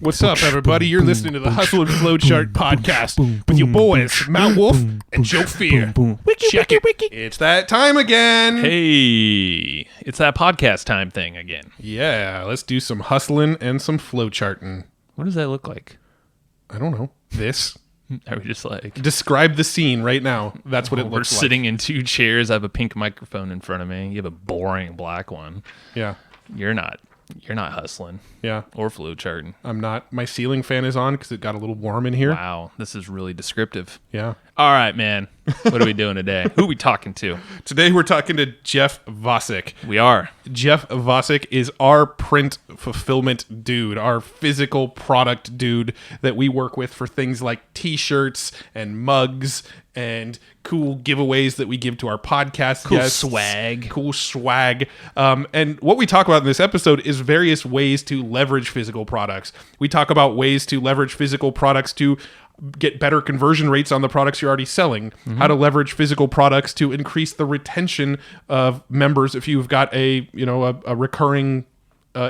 What's up, everybody? You're listening to the Hustle and Flowchart podcast with your boys, Matt Wolf and Joe Fier. Check it. It's that time again. Hey, it's that podcast time thing again. Yeah, let's do some hustling and some flowcharting. What does that look like? I don't know. This. Are we just like... Describe the scene right now. That's what it looks like. We're sitting in two chairs. I have a pink microphone in front of me. You have a boring black one. Yeah. You're not hustling. Yeah. Or flowcharting. I'm not. My ceiling fan is on because it got a little warm in here. Wow. This is really descriptive. Yeah. All right, man. What are we doing today? Who are we talking to? Today we're talking to Jeff Vacek. We are. Jeff Vacek is our print fulfillment dude, our physical product dude that we work with for things like t-shirts and mugs and cool giveaways that we give to our podcast guests. Cool swag. And what we talk about in this episode is various ways to leverage physical products. We talk about ways to leverage physical products to get better conversion rates on the products you're already selling, how to leverage physical products to increase the retention of members if you've got a recurring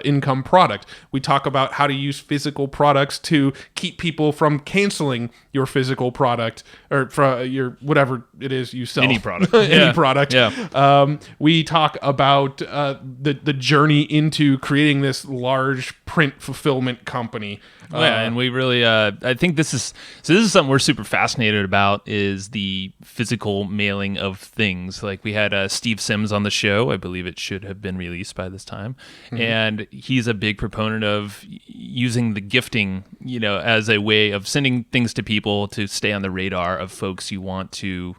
income product. We talk about how to use physical products to keep people from canceling your physical product or for your whatever it is you sell. Any product. Any product. Yeah. We talk about the journey into creating this large print fulfillment company. And we really, I think this is something we're super fascinated about is the physical mailing of things. Like we had Steve Sims on the show. I believe it should have been released by this time. And he's a big proponent of using the gifting, as a way of sending things to people to stay on the radar of folks you want to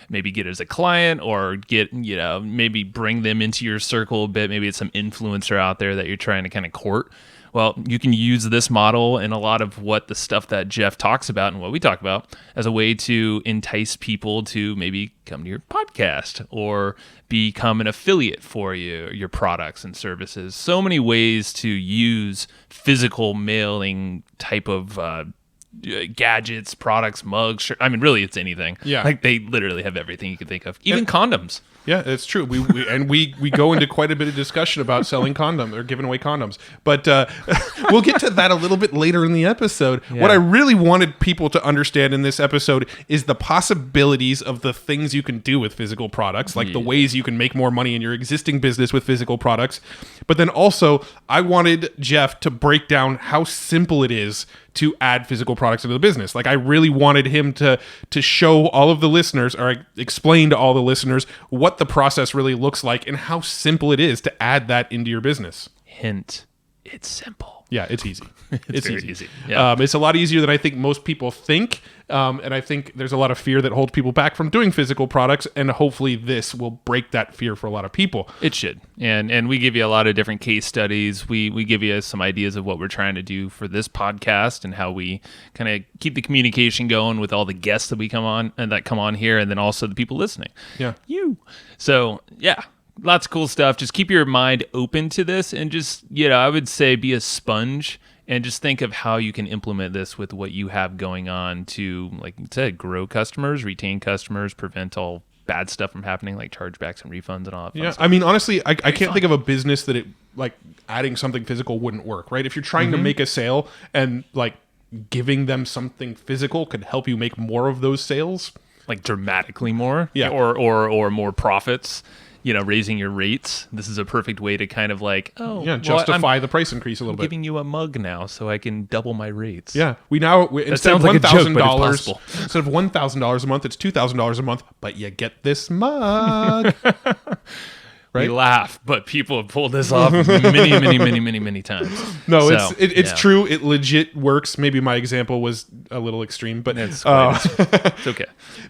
maybe get as a client or get, maybe bring them into your circle a bit. Maybe it's some influencer out there that you're trying to kind of court. Well, you can use this model and a lot of what the stuff that Jeff talks about and what we talk about as a way to entice people to maybe come to your podcast or become an affiliate for your products and services. So many ways to use physical mailing type of gadgets, products, mugs. Really, it's anything. Yeah. Like they literally have everything you can think of. Even condoms. Yeah, it's true. We go into quite a bit of discussion about selling condoms or giving away condoms, but we'll get to that a little bit later in the episode. Yeah. What I really wanted people to understand in this episode is the possibilities of the things you can do with physical products, like the ways you can make more money in your existing business with physical products. But then also, I wanted Jeff to break down how simple it is to add physical products into the business. Like I really wanted him to show all of the listeners or explain to all the listeners what the process really looks like and how simple it is to add that into your business. Hint, it's simple. Yeah, it's easy. It's very easy. Yeah. It's a lot easier than I think most people think. And I think there's a lot of fear that holds people back from doing physical products. And hopefully this will break that fear for a lot of people. It should. And we give you a lot of different case studies. We give you some ideas of what we're trying to do for this podcast and how we kind of keep the communication going with all the guests that we come on here. And then also the people listening. Yeah. So, yeah. Lots of cool stuff. Just keep your mind open to this and just, I would say be a sponge and just think of how you can implement this with what you have going on to, like you said, grow customers, retain customers, prevent all bad stuff from happening like chargebacks and refunds and all that fun stuff. I mean, honestly, I can't think of a business that adding something physical wouldn't work, right? If you're trying to make a sale and like giving them something physical could help you make more of those sales. Like dramatically more? Yeah. Or more profits. Raising your rates. This is a perfect way to kind of like, justify the price increase a little bit. I'm giving you a mug now so I can double my rates. Yeah. Instead of $1,000, instead of $1,000 a month, it's $2,000 a month, but you get this mug. Right? We laugh, but people have pulled this off many times. No, it's true. It legit works. Maybe my example was a little extreme, but it's okay.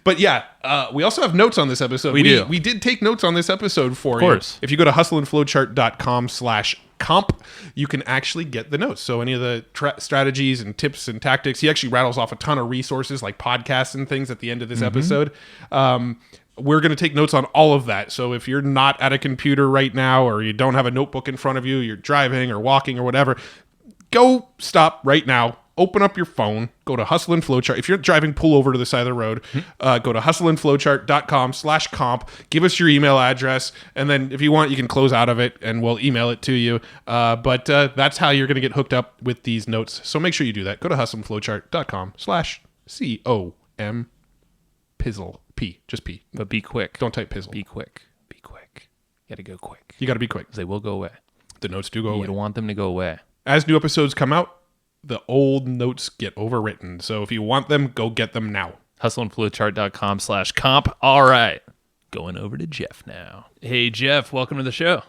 But yeah, we also have notes on this episode. We do. We did take notes on this episode for you. Of course. If you go to hustleandflowchart.com/comp, you can actually get the notes. So any of the strategies and tips and tactics, he actually rattles off a ton of resources like podcasts and things at the end of this episode. We're going to take notes on all of that. So if you're not at a computer right now or you don't have a notebook in front of you, you're driving or walking or whatever, go stop right now, open up your phone, go to Hustle and Flowchart. If you're driving, pull over to the side of the road, go to hustleandflowchart.com/comp, give us your email address, and then if you want, you can close out of it and we'll email it to you. But that's how you're going to get hooked up with these notes. So make sure you do that. Go to hustleandflowchart.com/COM pizzle. P, just P. But be quick. Don't type pizzle. Be quick. Be quick. You got to go quick. You got to be quick. 'Cause they will go away. The notes do go away. You don't want them to go away. As new episodes come out, the old notes get overwritten. So if you want them, go get them now. Hustleandflowchart.com/comp. All right. Going over to Jeff now. Hey, Jeff, welcome to the show.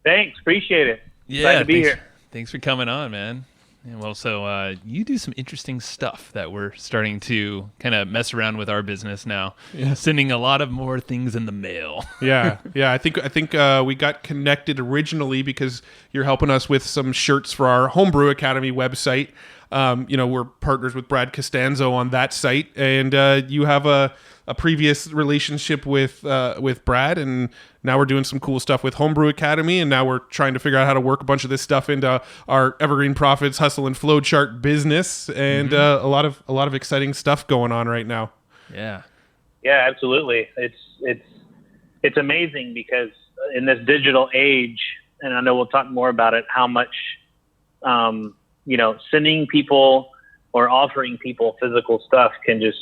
Thanks. Appreciate it. Yeah, Glad to be here. Thanks for coming on, man. Yeah, well, so you do some interesting stuff that we're starting to kind of mess around with our business now. Yeah. Sending a lot of more things in the mail. yeah. I think we got connected originally because you're helping us with some shirts for our Homebrew Academy website. We're partners with Brad Costanzo on that site, and you have a previous relationship with Brad, and now we're doing some cool stuff with Homebrew Academy, and now we're trying to figure out how to work a bunch of this stuff into our Evergreen Profits Hustle and Flowchart business, and a lot of exciting stuff going on right now. Yeah, absolutely. It's amazing because in this digital age, and I know we'll talk more about it, how much sending people or offering people physical stuff can just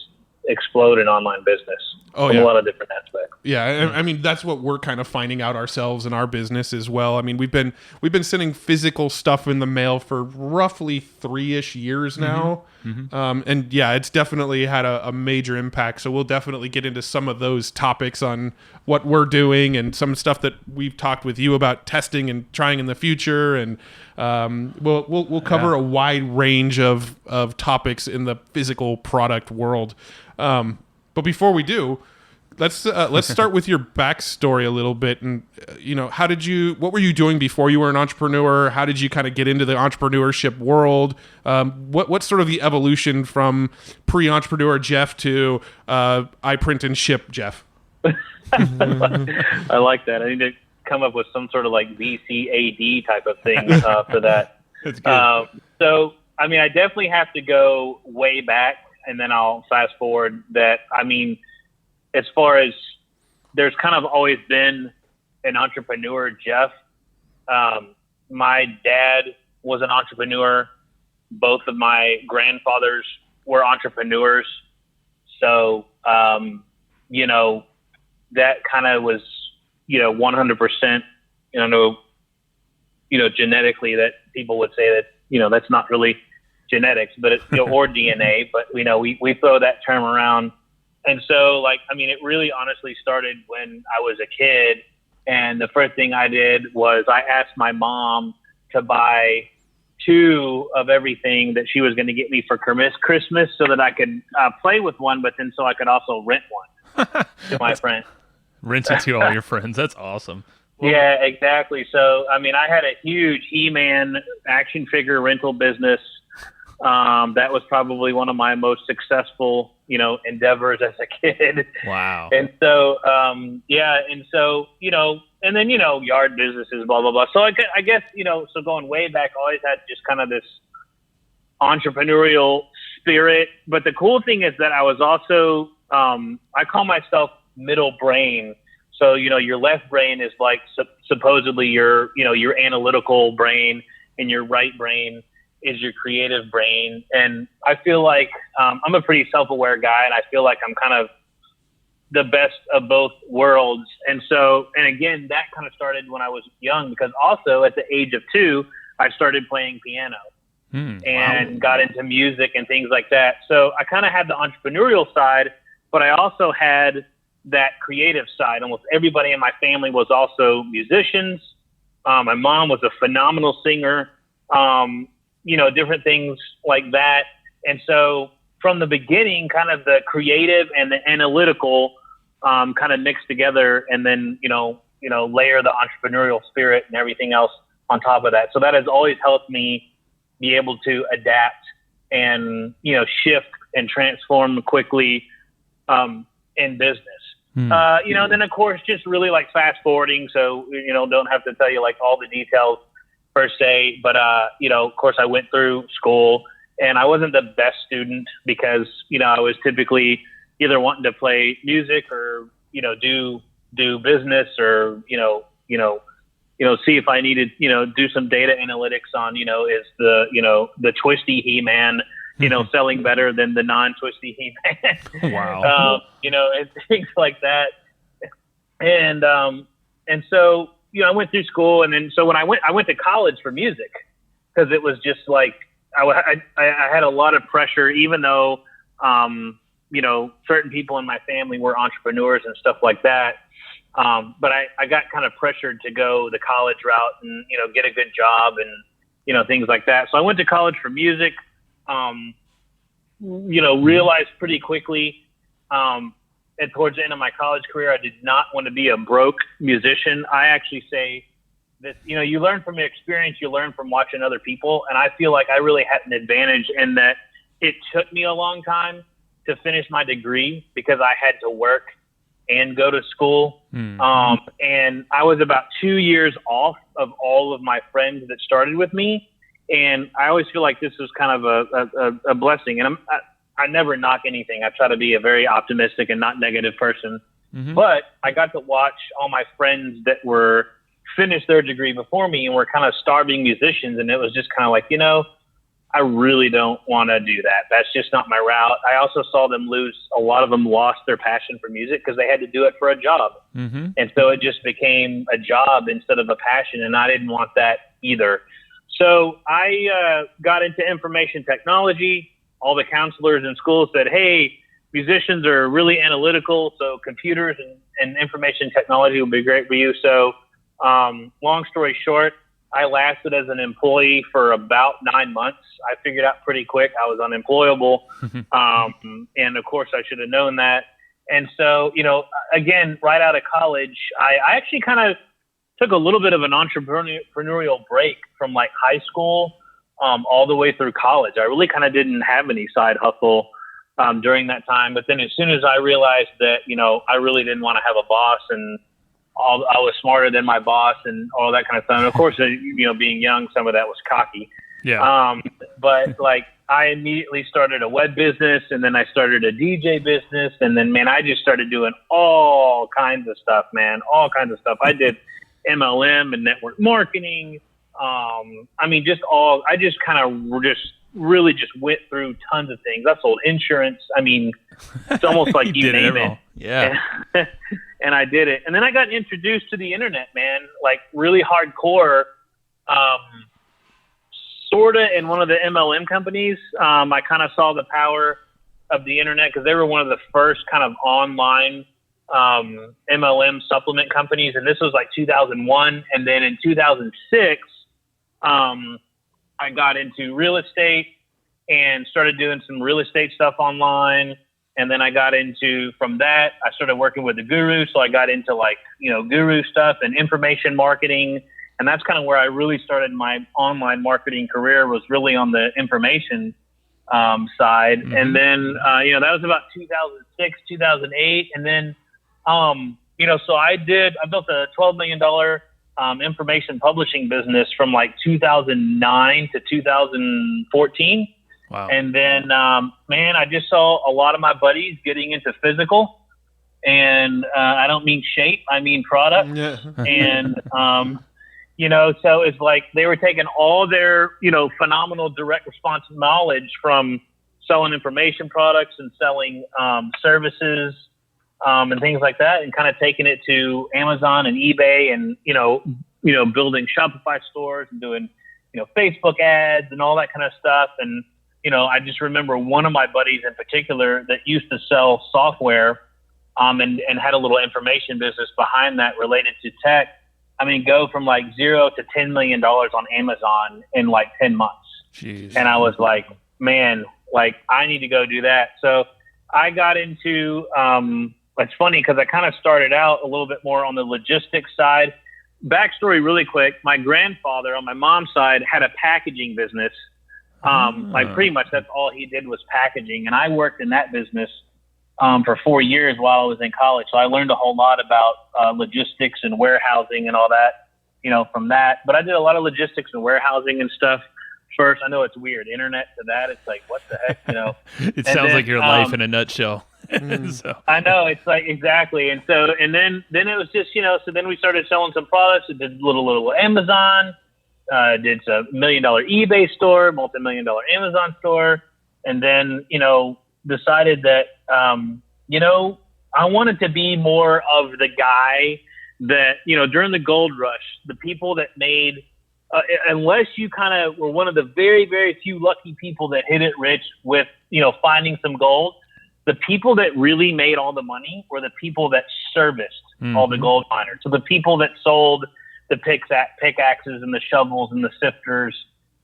explode in online business from a lot of different aspects. Yeah, I mean that's what we're kind of finding out ourselves in our business as well. I mean we've been sending physical stuff in the mail for roughly 3-ish years now, and yeah, it's definitely had a major impact. So we'll definitely get into some of those topics on what we're doing and some stuff that we've talked with you about testing and trying in the future, and we'll cover a wide range of topics in the physical product world. But before we do, let's start with your backstory a little bit. And what were you doing before you were an entrepreneur? How did you kind of get into the entrepreneurship world? What's sort of the evolution from pre-entrepreneur Jeff to I print and ship Jeff? I like that. I need to come up with some sort of like VCAD type of thing for that. That's good. So, I mean, I definitely have to go way back, and then I'll fast forward that. I mean, as far as there's kind of always been an entrepreneur, Jeff. My dad was an entrepreneur. Both of my grandfathers were entrepreneurs. So, that kind of was, 100%, genetically that people would say that, that's not really genetics, but it's, or DNA, but we throw that term around. And so it really honestly started when I was a kid. And the first thing I did was I asked my mom to buy 2 of everything that she was going to get me for Christmas so that I could play with one, but then so I could also rent one to my friend. Rent it to all your friends. That's awesome. Yeah, exactly. So, I had a huge He-Man action figure rental business. That was probably one of my most successful, endeavors as a kid. Wow. And so, and then, yard businesses, blah, blah, blah. So I guess, so going way back, I always had just kind of this entrepreneurial spirit. But the cool thing is that I was also, I call myself middle brain. So, your left brain is like supposedly your analytical brain, and your right brain is your creative brain. And I feel like I'm a pretty self-aware guy, and I feel like I'm kind of the best of both worlds. And so, and again, that kind of started when I was young, because also at the age of 2, I started playing piano and got into music and things like that. So I kind of had the entrepreneurial side, but I also had that creative side. Almost everybody in my family was also musicians. My mom was a phenomenal singer, different things like that. And so from the beginning, kind of the creative and the analytical kind of mixed together, and then, layer the entrepreneurial spirit and everything else on top of that. So that has always helped me be able to adapt and, shift and transform quickly in business. Then of course, just really like fast forwarding. So, don't have to tell you like all the details per se, but, of course I went through school And I wasn't the best student because, I was typically either wanting to play music or, do business or, see if I needed, do some data analytics on, is the twisty He-Man, selling better than the non-twisty He-Man. Wow. And things like that. And so, I went through school, and then so when I went to college for music, because it was just like I had a lot of pressure, even though certain people in my family were entrepreneurs and stuff like that. But I got kind of pressured to go the college route and get a good job and things like that. So I went to college for music. Realized pretty quickly. And towards the end of my college career, I did not want to be a broke musician. I actually say that, you learn from your experience, you learn from watching other people. And I feel like I really had an advantage in that it took me a long time to finish my degree because I had to work and go to school. And I was about 2 years off of all of my friends that started with me. And I always feel like this was kind of a blessing. And I never knock anything. I try to be a very optimistic and not negative person. But I got to watch all my friends that were finished their degree before me and were kind of starving musicians. And it was just kind of like, I really don't want to do that. That's just not my route. I also saw them a lot of them lost their passion for music because they had to do it for a job. And so it just became a job instead of a passion. And I didn't want that either. So I got into information technology. All the counselors in school said, hey, musicians are really analytical, so computers and information technology will be great for you. So long story short, I lasted as an employee for about 9 months. I figured out pretty quick I was unemployable. And of course, I should have known that. And so, again, right out of college, I actually kind of took a little bit of an entrepreneurial break from like high school all the way through college. I really kind of didn't have any side hustle during that time. But then as soon as I realized that, I really didn't want to have a boss and I was smarter than my boss and all that kind of stuff. And of course, being young, some of that was cocky. Yeah. But like I immediately started a web business and then I started a DJ business. And then, man, I just started doing all kinds of stuff, man, all kinds of stuff. I did MLM and network marketing. I just kind of really went through tons of things. I sold insurance. I mean, it's almost like you name it. Yeah. And I did it. And then I got introduced to the internet, man, like really hardcore, sort of in one of the MLM companies. I kind of saw the power of the internet because they were one of the first kind of online MLM supplement companies. And this was like 2001. And then in 2006, I got into real estate and started doing some real estate stuff online. And then I got into, from that, I started working with the guru. So I got into like, guru stuff and information marketing. And that's kind of where I really started my online marketing career, was really on the information side. And then, that was about 2006, 2008. And then, so I built a $12 million information publishing business from like 2009 to 2014. Wow. And then, man, I just saw a lot of my buddies getting into physical, and I don't mean shape, I mean product. Yeah. And, so it's like they were taking all their, phenomenal direct response knowledge from selling information products and selling services and things like that, and kind of taking it to Amazon and eBay and, building Shopify stores and doing, Facebook ads and all that kind of stuff. And, I just remember one of my buddies in particular that used to sell software and had a little information business behind that related to tech. I mean, go from like $0 to $10 million on Amazon in like 10 months. Jeez. And I was like, man, like I need to go do that. So I got into, it's funny because I kind of started out a little bit more on the logistics side. Backstory really quick. My grandfather on my mom's side had a packaging business. Like pretty much that's all he did was packaging. And I worked in that business for 4 years while I was in college. So I learned a whole lot about logistics and warehousing and all that, from that. But I did a lot of logistics and warehousing and stuff first. I know it's weird. Internet to that, it's like, what the heck, It sounds like your life in a nutshell. So. I know, it's like, exactly. And so, and then it was just, so then we started selling some products. We did little Amazon, did a $1 million eBay store, multi-million-dollar Amazon store. And then, decided that, I wanted to be more of the guy that, during the gold rush, the people that made, unless you kind of were one of the very, very few lucky people that hit it rich with, finding some gold, the people that really made all the money were the people that serviced all the gold miners. So the people that sold the pickaxes and the shovels and the sifters,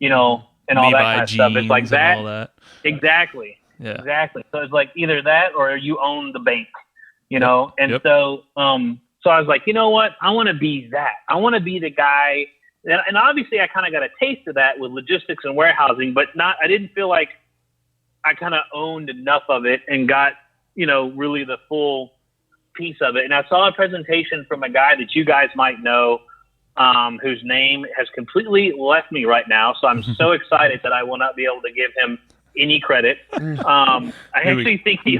and all that kind of stuff. It's like that. All that. Exactly. Yeah. Exactly. So it's like either that or you own the bank, And so, so I was like, you know what? I want to be that. I want to be the guy. And obviously I kind of got a taste of that with logistics and warehousing, but I didn't feel like I kind of owned enough of it and got, really the full piece of it. And I saw a presentation from a guy that you guys might know, whose name has completely left me right now. So I'm so excited that I will not be able to give him any credit. I actually think he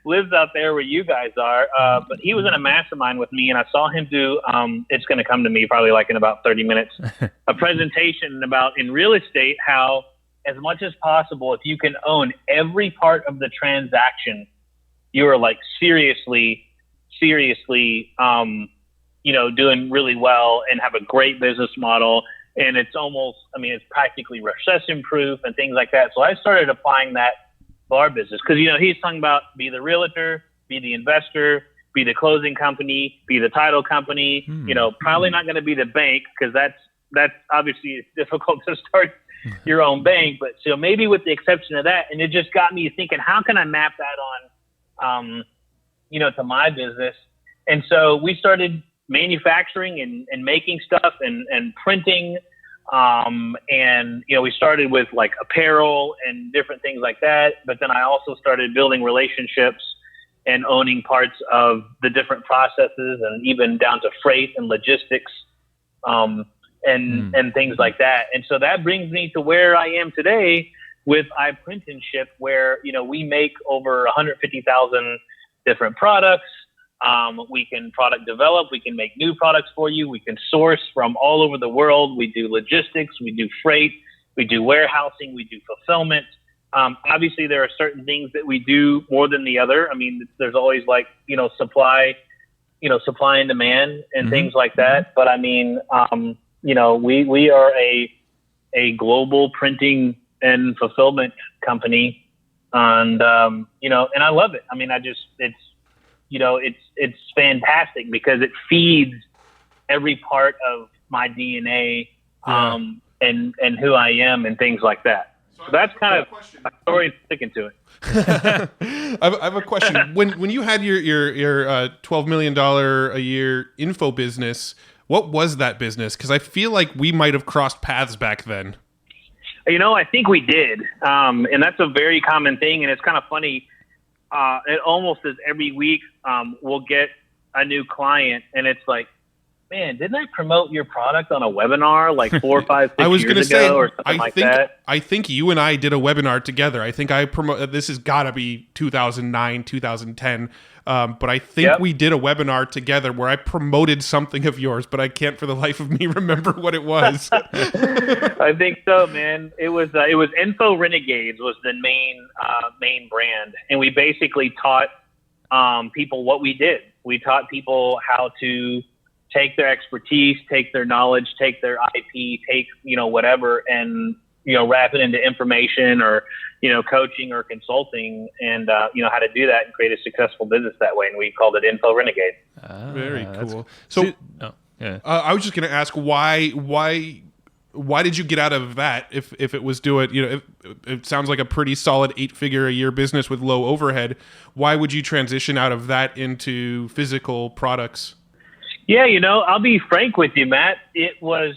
lives out there where you guys are. But he was in a mastermind with me, and I saw him do, it's going to come to me probably like in about 30 minutes, a presentation about in real estate, how as much as possible, if you can own every part of the transaction, you are like seriously, doing really well and have a great business model. And it's almost, it's practically recession proof and things like that. So I started applying that to our business because, he's talking about be the realtor, be the investor, be the closing company, be the title company, probably not going to be the bank because that's obviously it's difficult to start your own bank. But so maybe with the exception of that, and it just got me thinking, how can I map that on, to my business? And so we started manufacturing and making stuff and printing. And, we started with like apparel and different things like that. But then I also started building relationships and owning parts of the different processes and even down to freight and logistics, and things like that. And so that brings me to where I am today with iPrint and Ship, where, we make over 150,000 different products. We can product develop, we can make new products for you. We can source from all over the world. We do logistics, we do freight, we do warehousing, we do fulfillment. Obviously there are certain things that we do more than the other. There's always like, supply and demand and things like that. But we are a global printing and fulfillment company. And, and I love it. It's fantastic because it feeds every part of my DNA, and who I am and things like that. So that's kind of my story, sticking to it. I have a question. When you had your $12 million a year info business, what was that business? Because I feel like we might have crossed paths back then. I think we did. And that's a very common thing. And it's kind of funny. It almost is every week, we'll get a new client and it's like, man, didn't I promote your product on a webinar like 4 or 5, 6 years ago or something like that? I think you and I did a webinar together. I think I promote. This has got to be 2009, 2010. But I think we did a webinar together where I promoted something of yours, but I can't for the life of me remember what it was. I think so, man. It was Info Renegades was the main brand, and we basically taught people what we did. We taught people how to take their expertise, take their knowledge, take their IP, take, whatever, and, wrap it into information or, coaching or consulting and, how to do that and create a successful business that way. And we called it Info Renegade. Very cool. So I was just going to ask why did you get out of that? If it was it sounds like a pretty solid 8-figure a year business with low overhead. Why would you transition out of that into physical products? Yeah, I'll be frank with you, Matt. It was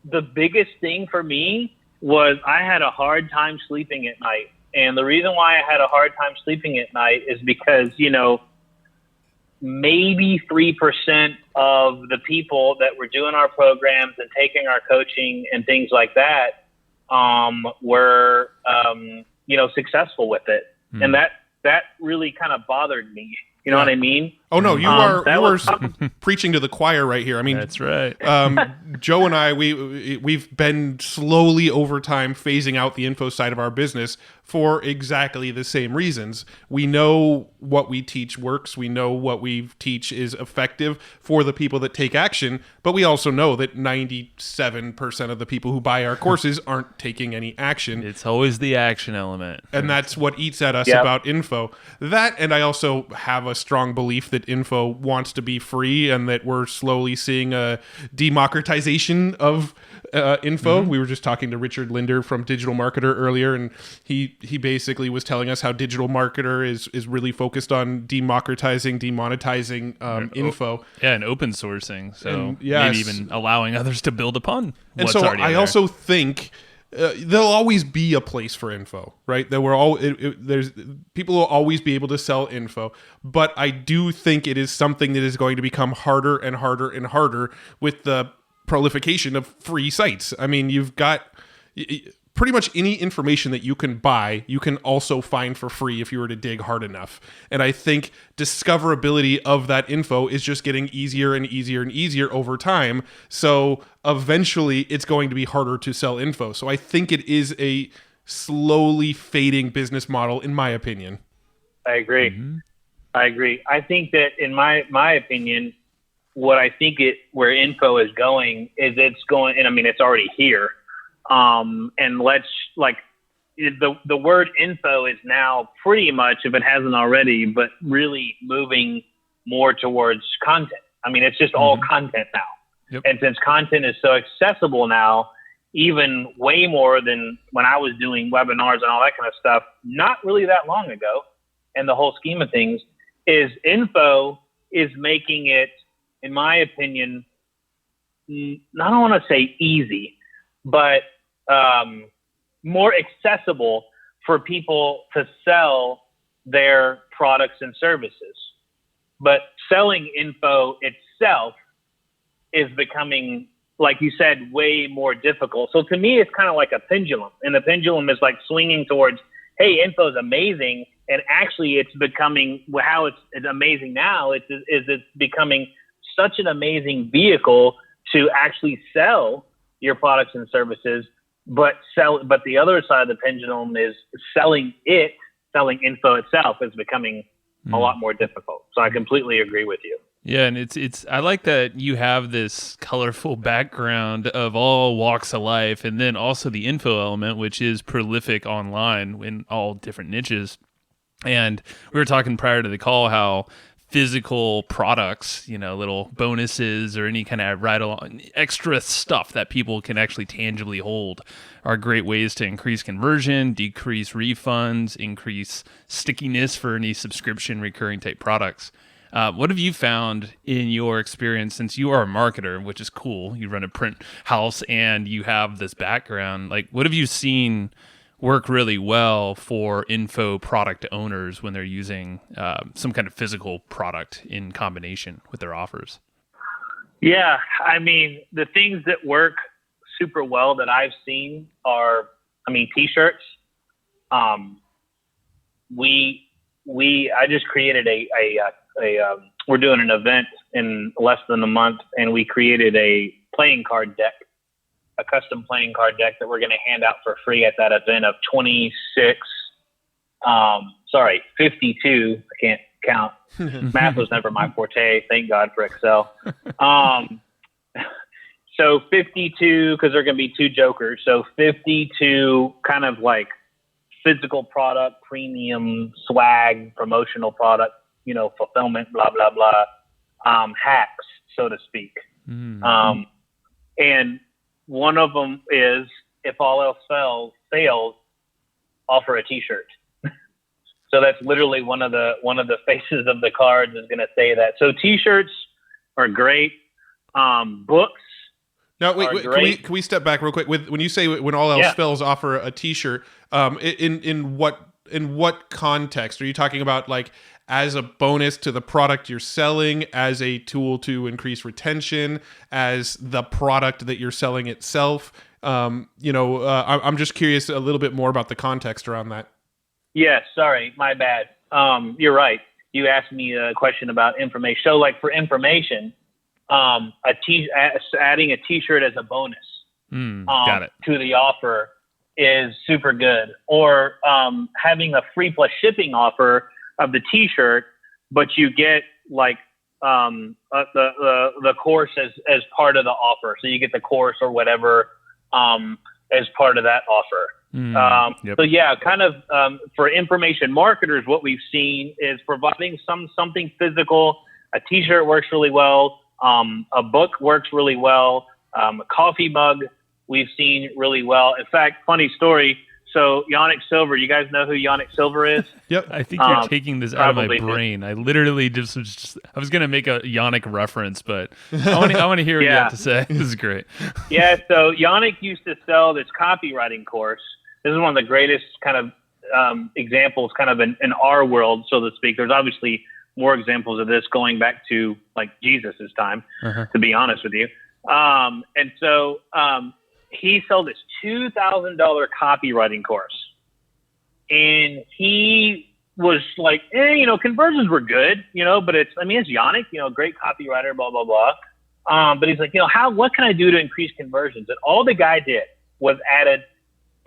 the biggest thing for me was I had a hard time sleeping at night. And the reason why I had a hard time sleeping at night is because, maybe 3% of the people that were doing our programs and taking our coaching and things like that were, successful with it. And that really kind of bothered me. You know what I mean? Oh no, you are preaching to the choir right here. I mean, That's right. Joe and I, we've been slowly over time phasing out the info side of our business for exactly the same reasons. We know what we teach works. We know what we teach is effective for the people that take action, but we also know that 97% of the people who buy our courses aren't taking any action. It's always the action element. And that's what eats at us about info. That, and I also have a strong belief that info wants to be free and that we're slowly seeing a democratization of info. We were just talking to Richard Linder from Digital Marketer earlier, and he basically was telling us how Digital Marketer is really focused on democratizing, demonetizing info. Yeah, and open sourcing. So And, maybe even allowing others to build upon And what's so already I there. also think there'll always be a place for info, right? That there's people will always be able to sell info, but I do think it is something that is going to become harder and harder and harder with the proliferation of free sites. I mean, you've got pretty much any information that you can buy, you can also find for free if you were to dig hard enough. And I think discoverability of that info is just getting easier and easier and easier over time. So eventually it's going to be harder to sell info. So I think it is a slowly fading business model, in my opinion. I agree. I agree. I think that in my opinion, what I think where info is going is it's going, and I mean, it's already here. And the word info is now pretty much, if it hasn't already, but really moving more towards content. I mean, it's just all content now. Yep. And since content is so accessible now, even way more than when I was doing webinars and all that kind of stuff, not really that long ago, and the whole scheme of things, is info is making it, in my opinion, I don't want to say easy, but more accessible for people to sell their products and services. But selling info itself is becoming, like you said, way more difficult. So to me, it's kind of like a pendulum, and the pendulum is like swinging towards, hey, info is amazing. And actually it's becoming, how it's amazing now is it's becoming such an amazing vehicle to actually sell your products and services. But the other side of the pendulum is selling info itself is becoming a lot more difficult. So I completely agree with you. Yeah, and it's I like that you have this colorful background of all walks of life, and then also the info element, which is prolific online in all different niches. And we were talking prior to the call how physical products, little bonuses or any kind of ride along extra stuff that people can actually tangibly hold are great ways to increase conversion, decrease refunds, increase stickiness for any subscription recurring type products. What have you found in your experience, since you are a marketer, which is cool, you run a print house and you have this background, like what have you seen work really well for info product owners when they're using some kind of physical product in combination with their offers? Yeah, I mean, the things that work super well that I've seen are, t-shirts. I just created we're doing an event in less than a month, and we created a playing card deck, a custom playing card deck that we're going to hand out for free at that event of 52. I can't count. Math was never my forte. Thank God for Excel. So 52, because there are going to be 2 jokers. So 52 kind of like physical product, premium swag, promotional product, fulfillment, blah, blah, blah, hacks, so to speak. And one of them is, if all else fails, offer a t-shirt. So that's literally one of the faces of the cards is going to say that. So t-shirts are great. Books. Now, wait, can we step back real quick? When you say when all else fails, offer a t-shirt, in what context? Are you talking about like as a bonus to the product you're selling, as a tool to increase retention, as the product that you're selling itself? I'm just curious a little bit more about the context around that. Yeah, sorry, my bad. You're right. You asked me a question about information. So, like for information, adding a T-shirt as a bonus Got it. to the offer is super good. Or having a free plus shipping offer of the T-shirt, but you get like the course as part of the offer. So you get the course or whatever as part of that offer. Yep. So yeah, kind of for information marketers, what we've seen is providing something physical. A T-shirt works really well. A book works really well. A coffee mug we've seen really well. In fact, funny story. So Yannick Silver, you guys know who Yannick Silver is? Yep. I think you're taking this out of my probably brain. I literally I was going to make a Yannick reference, but I want to hear what you have to say. This is great. Yeah, so Yannick used to sell this copywriting course. This is one of the greatest kind of examples kind of in our world, so to speak. There's obviously more examples of this going back to like Jesus's time, to be honest with you. And so he sold this $2,000 copywriting course. And he was like, conversions were good, but it's Yannick, great copywriter, blah, blah, blah. But he's like, what can I do to increase conversions? And all the guy did was added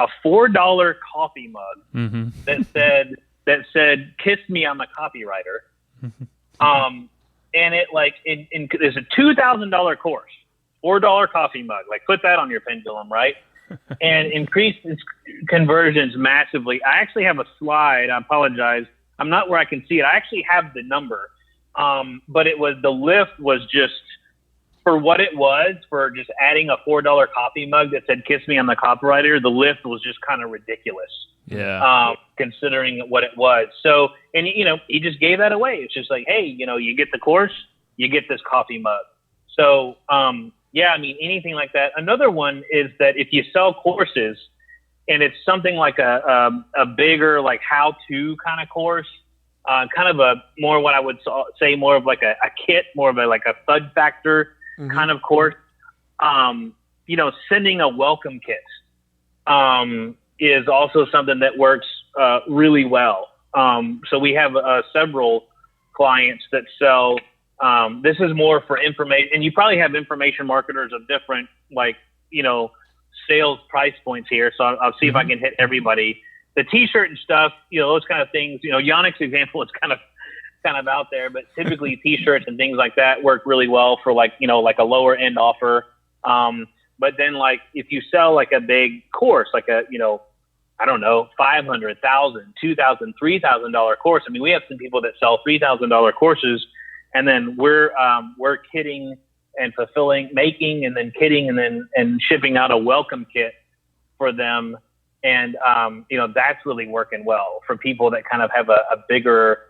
a $4 coffee mug that said, "Kiss me, I'm a copywriter." And it it's a $2,000 course, $4 coffee mug. Like put that on your pendulum, right? And increased its conversions massively. I actually have a slide. I apologize. I'm not where I can see it. I actually have the number. But the lift was just, for what it was, for just adding a $4 coffee mug that said, "Kiss me, I'm the copywriter," the lift was just kind of ridiculous. Yeah. Considering what it was. So, and he just gave that away. It's just like, hey, you get the course, you get this coffee mug. So, anything like that. Another one is that if you sell courses and it's something like a bigger, like how-to kind of course, kind of a more what I would say more of like a kit, more of like a thud factor kind of course, sending a welcome kit is also something that works really well. So we have several clients that sell. This is more for information, and you probably have information marketers of different, sales price points here. So I'll see if I can hit everybody. The T-shirt and stuff, those kind of things. Yannick's example is kind of out there, but typically T-shirts and things like that work really well for like a lower end offer. But then if you sell like a big course, like a $500, $1,000, $2,000, $3,000 course. I mean, we have some people that sell $3,000 courses. And then we're kitting and fulfilling, making, and then kitting, and shipping out a welcome kit for them. And that's really working well for people that kind of have a bigger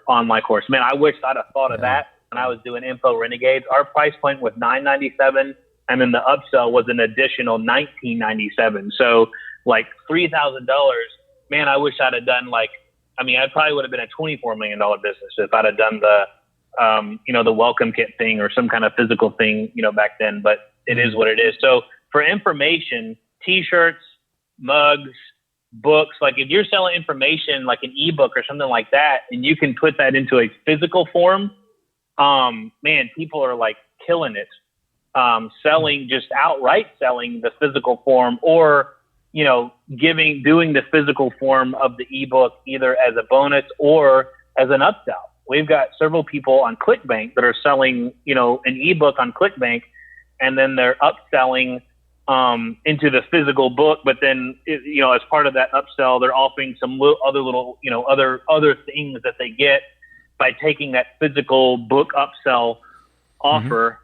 online course. Man, I wish I'd have thought of that when I was doing Info Renegades. Our price point was $997, and then the upsell was an additional $1997. So like $3,000. Man, I wish I'd have done I probably would have been a $24 million business if I'd have done the welcome kit thing or some kind of physical thing, back then, but it is what it is. So for information, T-shirts, mugs, books, like if you're selling information, like an ebook or something like that, and you can put that into a physical form, man, people are like killing it. Outright selling the physical form, or doing the physical form of the ebook either as a bonus or as an upsell. We've got several people on ClickBank that are selling, an ebook on ClickBank, and then they're upselling into the physical book. But then, as part of that upsell, they're offering some other things that they get by taking that physical book upsell offer.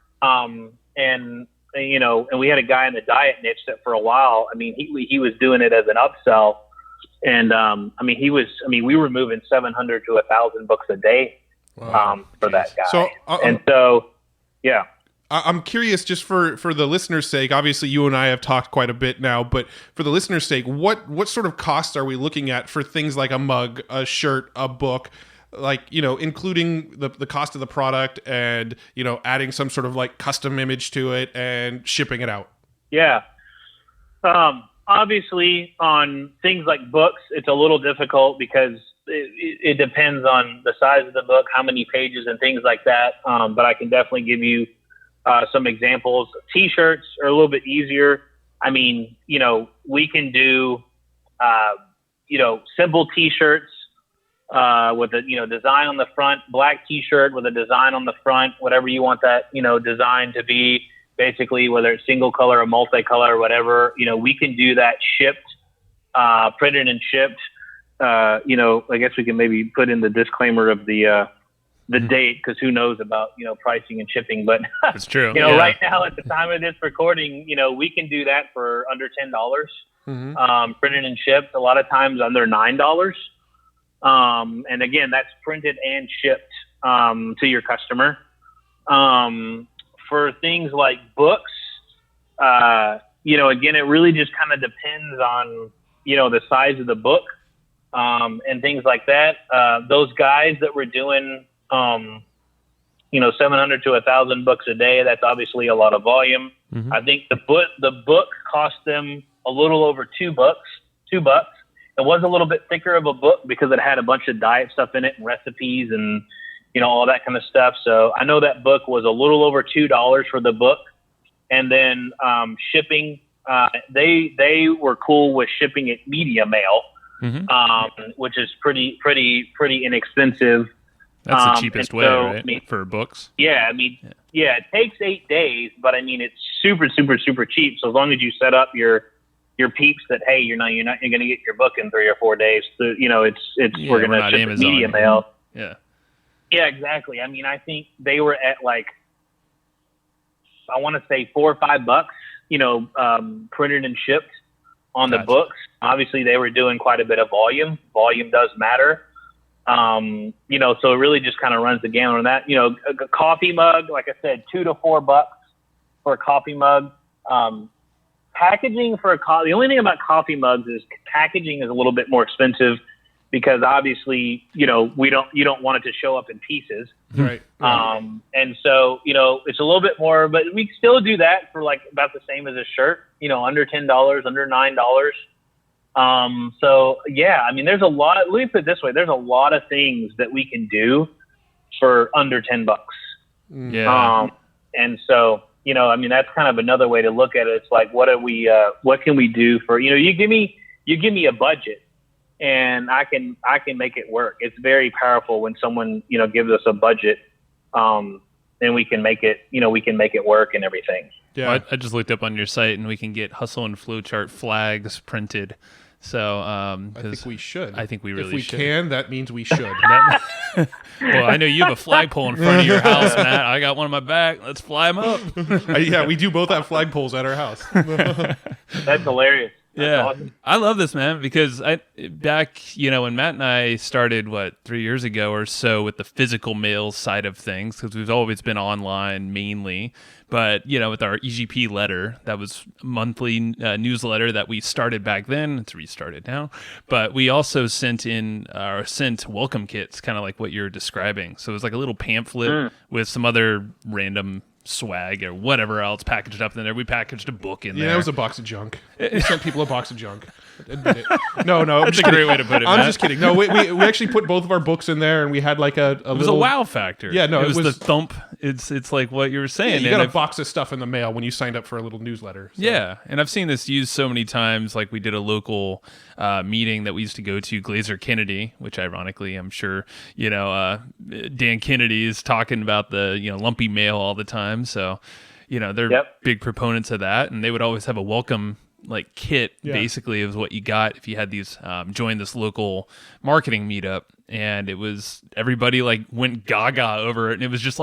And we had a guy in the diet niche that for a while, he was doing it as an upsell. And, we were moving 700 to 1,000 books a day, for that guy. Yeah. I'm curious, just for the listener's sake, obviously you and I have talked quite a bit now, but for the listener's sake, what sort of costs are we looking at for things like a mug, a shirt, a book, including the cost of the product and, adding some sort of like custom image to it and shipping it out? Yeah. Obviously, on things like books, it's a little difficult because it depends on the size of the book, how many pages, and things like that. But I can definitely give you some examples. T-shirts are a little bit easier. I mean, we can do, simple T-shirts with a design on the front, black T-shirt with a design on the front, whatever you want that design to be. Basically, whether it's single color or multicolor or whatever, we can do that shipped, printed and shipped. I guess we can maybe put in the disclaimer of the date, because who knows about pricing and shipping. But it's true. Right now at the time of this recording, we can do that for under $10, printed and shipped. A lot of times under $9. And again, that's printed and shipped to your customer. For things like books, again, it really just kind of depends on, the size of the book, and things like that. Those guys that were doing, 700 to 1,000 books a day, that's obviously a lot of volume. Mm-hmm. I think the book cost them a little over $2. It was a little bit thicker of a book because it had a bunch of diet stuff in it and recipes and all that kind of stuff. So I know that book was a little over $2 for the book. And then shipping, they were cool with shipping it media mail, which is pretty inexpensive. That's the cheapest way, right? For books? Yeah, it takes 8 days, but it's super, super, super cheap. So as long as you set up your peeps that, hey, you're going to get your book in 3 or 4 days. So, we're going to ship media mail. Yeah. Yeah, exactly. I think they were at I want to say $4 or $5, printed and shipped on the books. Obviously, they were doing quite a bit of volume. Volume does matter. So it really just kind of runs the gamut on that. A coffee mug, like I said, $2 to $4 for a coffee mug. Packaging for a coffee. The only thing about coffee mugs is packaging is a little bit more expensive, because obviously, you don't want it to show up in pieces. Right. And so, it's a little bit more, but we still do that for about the same as a shirt, under $10, under $9. So yeah, there's a lot, let me put it this way. There's a lot of things that we can do for under $10. Yeah. And so, that's kind of another way to look at it. It's like, what can we do for, you give me a budget, and I can make it work. It's very powerful when someone, gives us a budget, and we can make it work and everything. Yeah. Well, I just looked up on your site, and we can get hustle and flowchart flags printed. So, I think we should. I think we really should. If we can, that means we should. Well, I know you have a flagpole in front of your house, Matt. I got one in my back. Let's fly them up. Yeah, we do both have flagpoles at our house. That's hilarious. Yeah, awesome. I love this, man, because back, when Matt and I started, 3 years ago or so with the physical mail side of things, because we've always been online mainly, but, with our EGP letter, that was a monthly newsletter that we started back then. It's restarted now, but we also sent welcome kits, kind of like what you're describing. So it was like a little pamphlet with some other random swag or whatever else packaged up in there. We packaged a book in there. Yeah, it was a box of junk. We sent people a box of junk. Admit it. No, that's a great way to put it. I'm just kidding. No, we actually put both of our books in there, and we had like a it was a wow factor. Yeah, no, it was the thump. It's like what you were saying. Yeah, you got a box of stuff in the mail when you signed up for a little newsletter. So. Yeah, and I've seen this used so many times. Like we did a local meeting that we used to go to, Glazer Kennedy, which ironically, I'm sure Dan Kennedy is talking about the lumpy mail all the time. So they're big proponents of that, and they would always have a welcome kit. Basically, is what you got if you had these join this local marketing meetup, and it was everybody went gaga over it, and it was just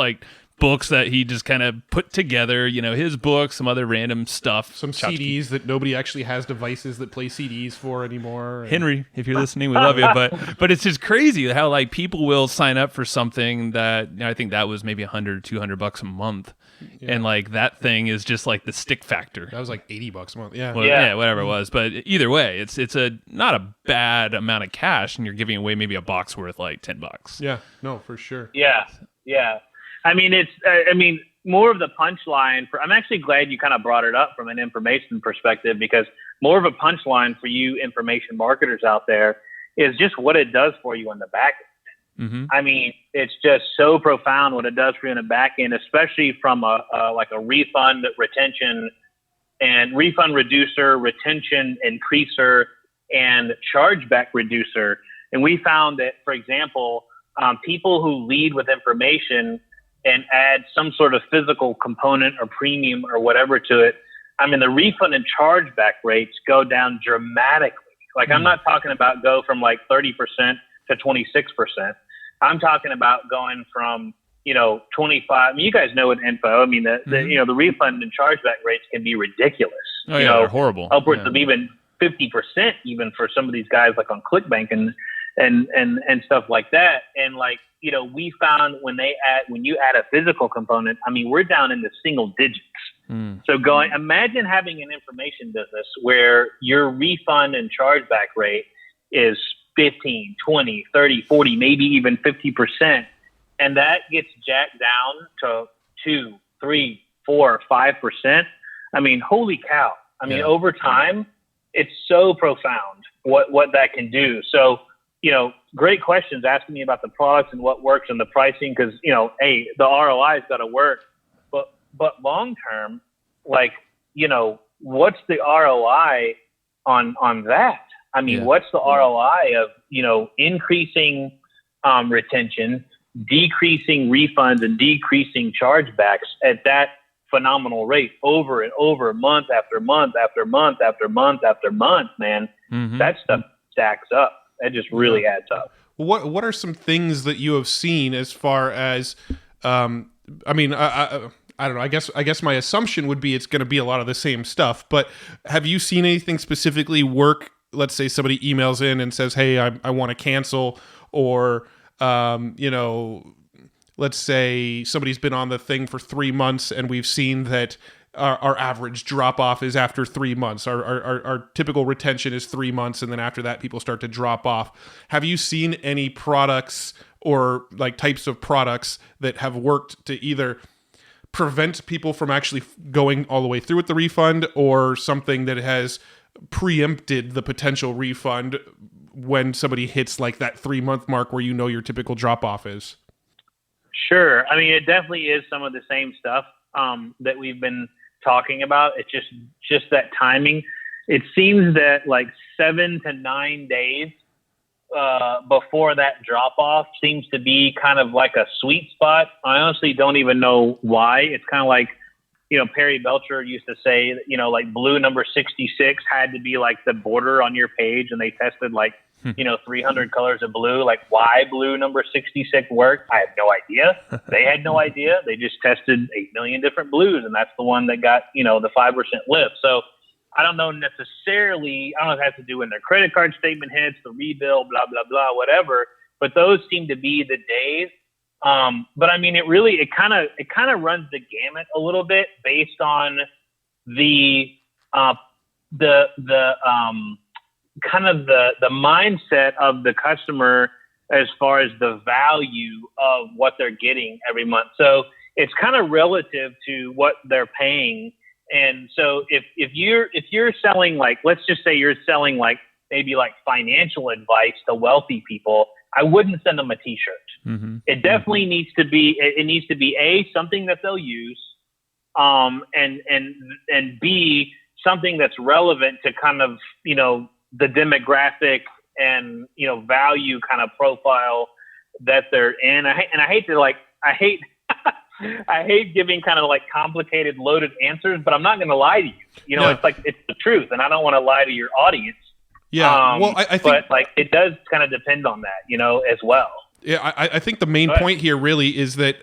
books that he just kind of put together, his books, some other random stuff. Some CDs that nobody actually has devices that play CDs for anymore. Henry, if you're listening, we love you. But it's just crazy how people will sign up for something that I think that was maybe $100, $200 a month. Yeah. And that thing is just the stick factor. That was $80 a month. Yeah. Well, yeah, whatever it was. But either way, it's not a bad amount of cash, and you're giving away maybe a box worth $10. Yeah. No, for sure. Yeah. Yeah. more of the punchline I'm actually glad you kind of brought it up from an information perspective, because more of a punchline for you information marketers out there is just what it does for you on the back end. Mm-hmm. I mean, it's just so profound what it does for you on the back end, especially from a refund retention and refund reducer, retention increaser, and chargeback reducer. And we found that, for example, people who lead with information and add some sort of physical component or premium or whatever to it, I mean, the refund and chargeback rates go down dramatically. Like, I'm not talking about go from like 30% to 26%. I'm talking about going from, 25. I mean, you guys know it info. I mean, the refund and chargeback rates can be ridiculous. Oh, yeah, they're horrible. Upwards of even 50%, even for some of these guys like on ClickBank and stuff like that. And like, we found when you add a physical component, I mean, we're down in the single digits. So imagine having an information business where your refund and chargeback rate is 15, 20, 30, 40, maybe even 50%. And that gets jacked down to 2, 3, 4, 5%. I mean, holy cow. I mean, over time, it's so profound what that can do. So, great questions asking me about the products and what works and the pricing, because, hey, the ROI's got to work. But long term, like, what's the ROI on that? I mean, what's the ROI of, increasing retention, decreasing refunds, and decreasing chargebacks at that phenomenal rate over and over, month after month after month after month after month, man? Mm-hmm. That stuff stacks up. That just really adds up. What are some things that you have seen as far as, I don't know. I guess my assumption would be it's going to be a lot of the same stuff. But have you seen anything specifically work? Let's say somebody emails in and says, "Hey, I want to cancel," or let's say somebody's been on the thing for 3 months and we've seen that our average drop off is after 3 months. Our typical retention is 3 months, and then after that, people start to drop off. Have you seen any products or like types of products that have worked to either prevent people from actually going all the way through with the refund, or something that has preempted the potential refund when somebody hits like that 3 month mark where your typical drop off is? Sure. I mean, it definitely is some of the same stuff that we've been talking about. It's just that timing. It seems that like 7 to 9 days before that drop off seems to be kind of like a sweet spot. I honestly don't even know why. It's kind of like, Perry Belcher used to say that, like blue number 66 had to be like the border on your page, and they tested like, 300 colors of blue. Like, why blue number 66 worked, I have no idea. They had no idea. They just tested 8 million different blues, and that's the one that got, the 5% lift. So I don't know necessarily, I don't know if it has to do when their credit card statement hits, the rebill, blah, blah, blah, whatever. But those seem to be the days. But I mean, it kind of runs the gamut a little bit based on the mindset of the customer as far as the value of what they're getting every month. So it's kind of relative to what they're paying. And so if you're selling, like, let's just say you're selling like maybe like financial advice to wealthy people, I wouldn't send them a t-shirt. Mm-hmm. It definitely needs to be A, something that they'll use, and B, something that's relevant to kind of, the demographic and, value kind of profile that they're in. I hate giving kind of like complicated, loaded answers, but I'm not going to lie to you. It's like, it's the truth, and I don't want to lie to your audience. Yeah. Well, I think, but like, it does kind of depend on that, as well. Yeah, I think the main point here really is that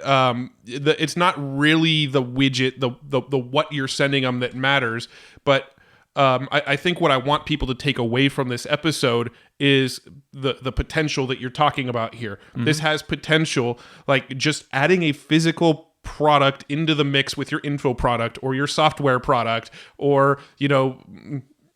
it's not really the widget, the what you're sending them that matters, but I think what I want people to take away from this episode is the potential that you're talking about here. Mm-hmm. This has potential, like just adding a physical product into the mix with your info product or your software product, or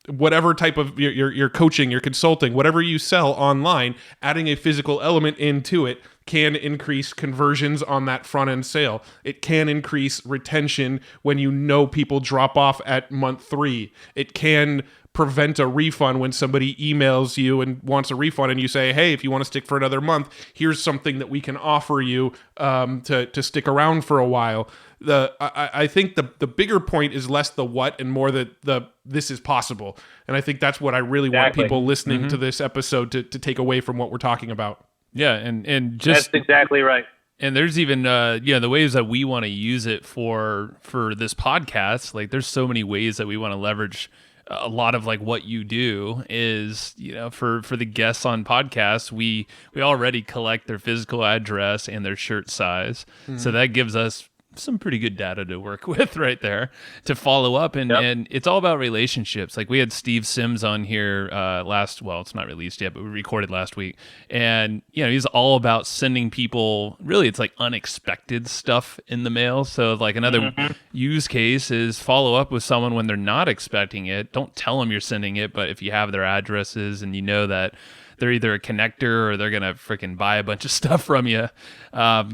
whatever type of your coaching, your consulting, whatever you sell online, adding a physical element into it can increase conversions on that front end sale. It can increase retention when you know people drop off at month 3. It can prevent a refund when somebody emails you and wants a refund, and you say, hey, if you want to stick for another month, here's something that we can offer you to stick around for a while. I think the bigger point is less the what and more the this is possible. And I think that's what I really want people listening to this episode to take away from what we're talking about. Yeah, and just that's exactly right. And there's even the ways that we want to use it for this podcast. Like, there's so many ways that we want to leverage a lot of like what you do is, for the guests on podcasts, we already collect their physical address and their shirt size. Mm-hmm. So that gives us some pretty good data to work with right there to follow up. And it's all about relationships. Like, we had Steve Sims on here it's not released yet, but we recorded last week. And, he's all about sending people, really, it's like unexpected stuff in the mail. So like another use case is follow up with someone when they're not expecting it. Don't tell them you're sending it, but if you have their addresses and you know that they're either a connector or they're going to freaking buy a bunch of stuff from you,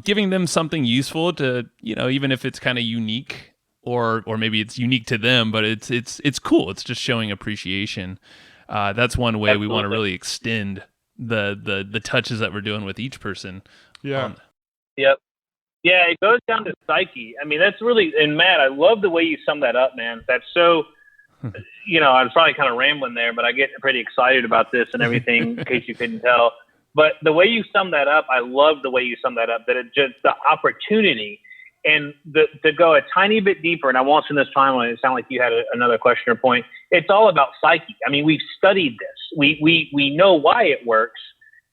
giving them something useful to, even if it's kind of unique or maybe it's unique to them, but it's cool. It's just showing appreciation. That's one way we want to really extend the touches that we're doing with each person. Yeah. Yep. Yeah. It goes down to psyche. I mean, that's really, and Matt, I love the way you sum that up, man. That's so, I was probably kind of rambling there, but I get pretty excited about this and everything, in case you couldn't tell. But the way you sum that up, I love the way you sum that up, that it's just the opportunity and to go a tiny bit deeper. And I won't spend this time on it. It sounded like you had another question or point. It's all about psyche. I mean, we've studied this. We know why it works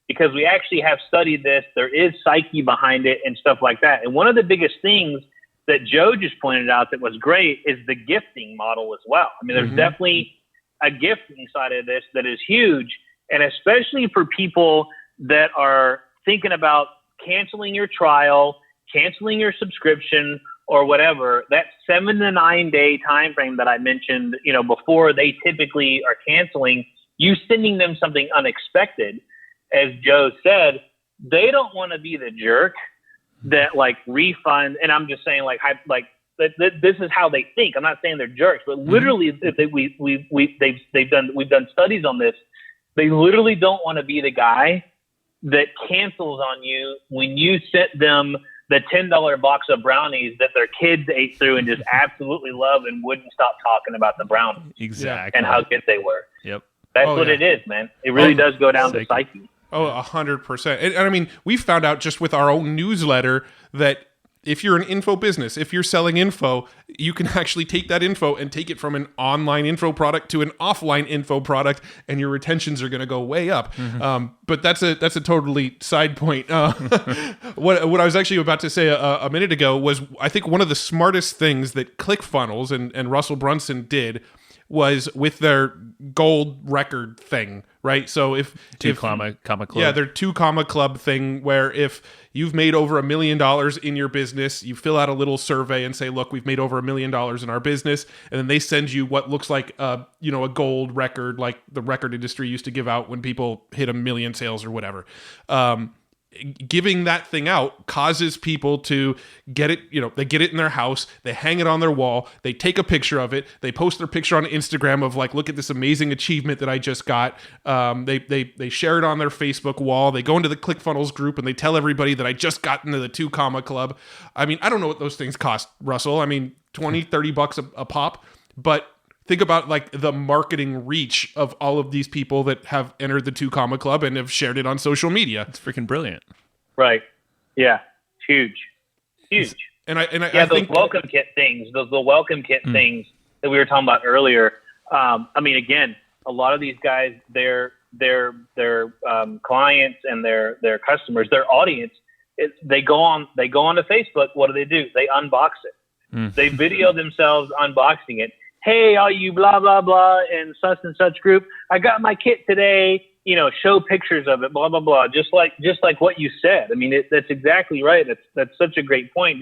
because we actually have studied this. There is psyche behind it and stuff like that. And one of the biggest things that Joe just pointed out that was great is the gifting model as well. I mean, there's definitely a gifting side of this that is huge. And especially for people that are thinking about canceling your trial, canceling your subscription or whatever, that 7 to 9 day time frame that I mentioned, before they typically are canceling, you sending them something unexpected, as Joe said, they don't want to be the jerk that like refund. And I'm just saying this is how they think. I'm not saying they're jerks, but literally we've done studies on this. They literally don't want to be the guy that cancels on you when you sent them the $10 box of brownies that their kids ate through and just absolutely love and wouldn't stop talking about the brownies. Exactly. And how good they were. Yep. That's what it is, man. It really does go down to psyche. Oh, 100%. And I mean, we found out just with our own newsletter that if you're an info business, if you're selling info, you can actually take that info and take it from an online info product to an offline info product, and your retentions are going to go way up. But that's a totally side point. What I was actually about to say a minute ago was, I think one of the smartest things that ClickFunnels and Russell Brunson did was with their gold record thing, right? So if comma club. Yeah, their 2 comma club thing, where if you've made over $1 million in your business, you fill out a little survey and say, look, we've made over $1 million in our business. And then they send you what looks like a gold record, like the record industry used to give out when people hit 1 million sales or whatever. Giving that thing out causes people to get it, they get it in their house, they hang it on their wall, they take a picture of it, they post their picture on Instagram of like, look at this amazing achievement that I just got. They share it on their Facebook wall, they go into the ClickFunnels group and they tell everybody that I just got into the 2 comma club. I mean, I don't know what those things cost, Russell. I mean, $20-$30 a pop, but think about like the marketing reach of all of these people that have entered the 2 comma club and have shared it on social media. It's freaking brilliant. Right. Yeah. Huge. And I those think welcome kit things, the welcome kit things that we were talking about earlier. I mean, again, a lot of these guys, their clients and their customers, their audience, they go on to Facebook. What do? They unbox it. They video themselves unboxing it. Hey, all you blah, blah, blah, and such group, I got my kit today, show pictures of it, blah, blah, blah. Just like what you said. I mean, that's exactly right. That's such a great point.